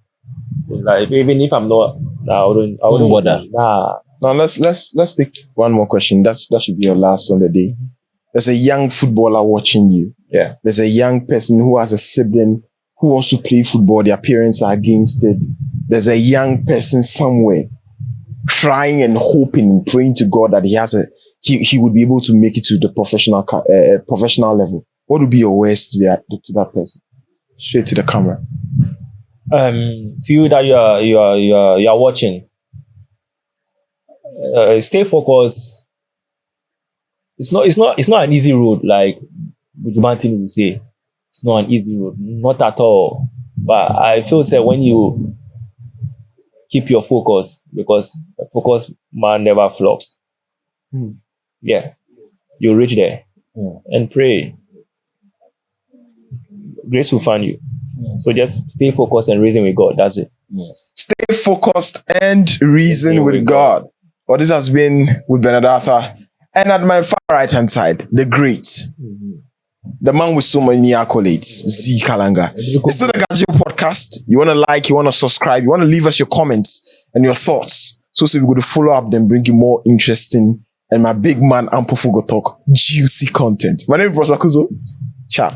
like even if I'm not, I wouldn't bother. Nah. Now let's take one more question. That should be your last on the day. There's a young footballer watching you. Yeah. There's a young person who has a sibling who wants to play football. Their parents are against it. There's a young person somewhere trying and hoping and praying to God that he would be able to make it to the professional level. What would be your words to that person? Straight to the camera. To you that you are watching, stay focused. It's not an easy road like Bujubantin will say. It's not an easy road, not at all. But I feel say when you keep your focus, because a focused man never flops. Yeah, you'll reach there and pray. Grace will find you. So just stay focused and reason with God. That's it. Stay focused and reason with God. Well, this has been with Bernard Arthur. And at my far right hand side, the great, the man with so many accolades, Z Kalanga. It's still the Gazio podcast. You want to like, you want to subscribe, you want to leave us your comments and your thoughts. So we're going to follow up, then bring you more interesting and my big man Ampofugo talk, juicy content. My name is Bros Makuzo. Ciao.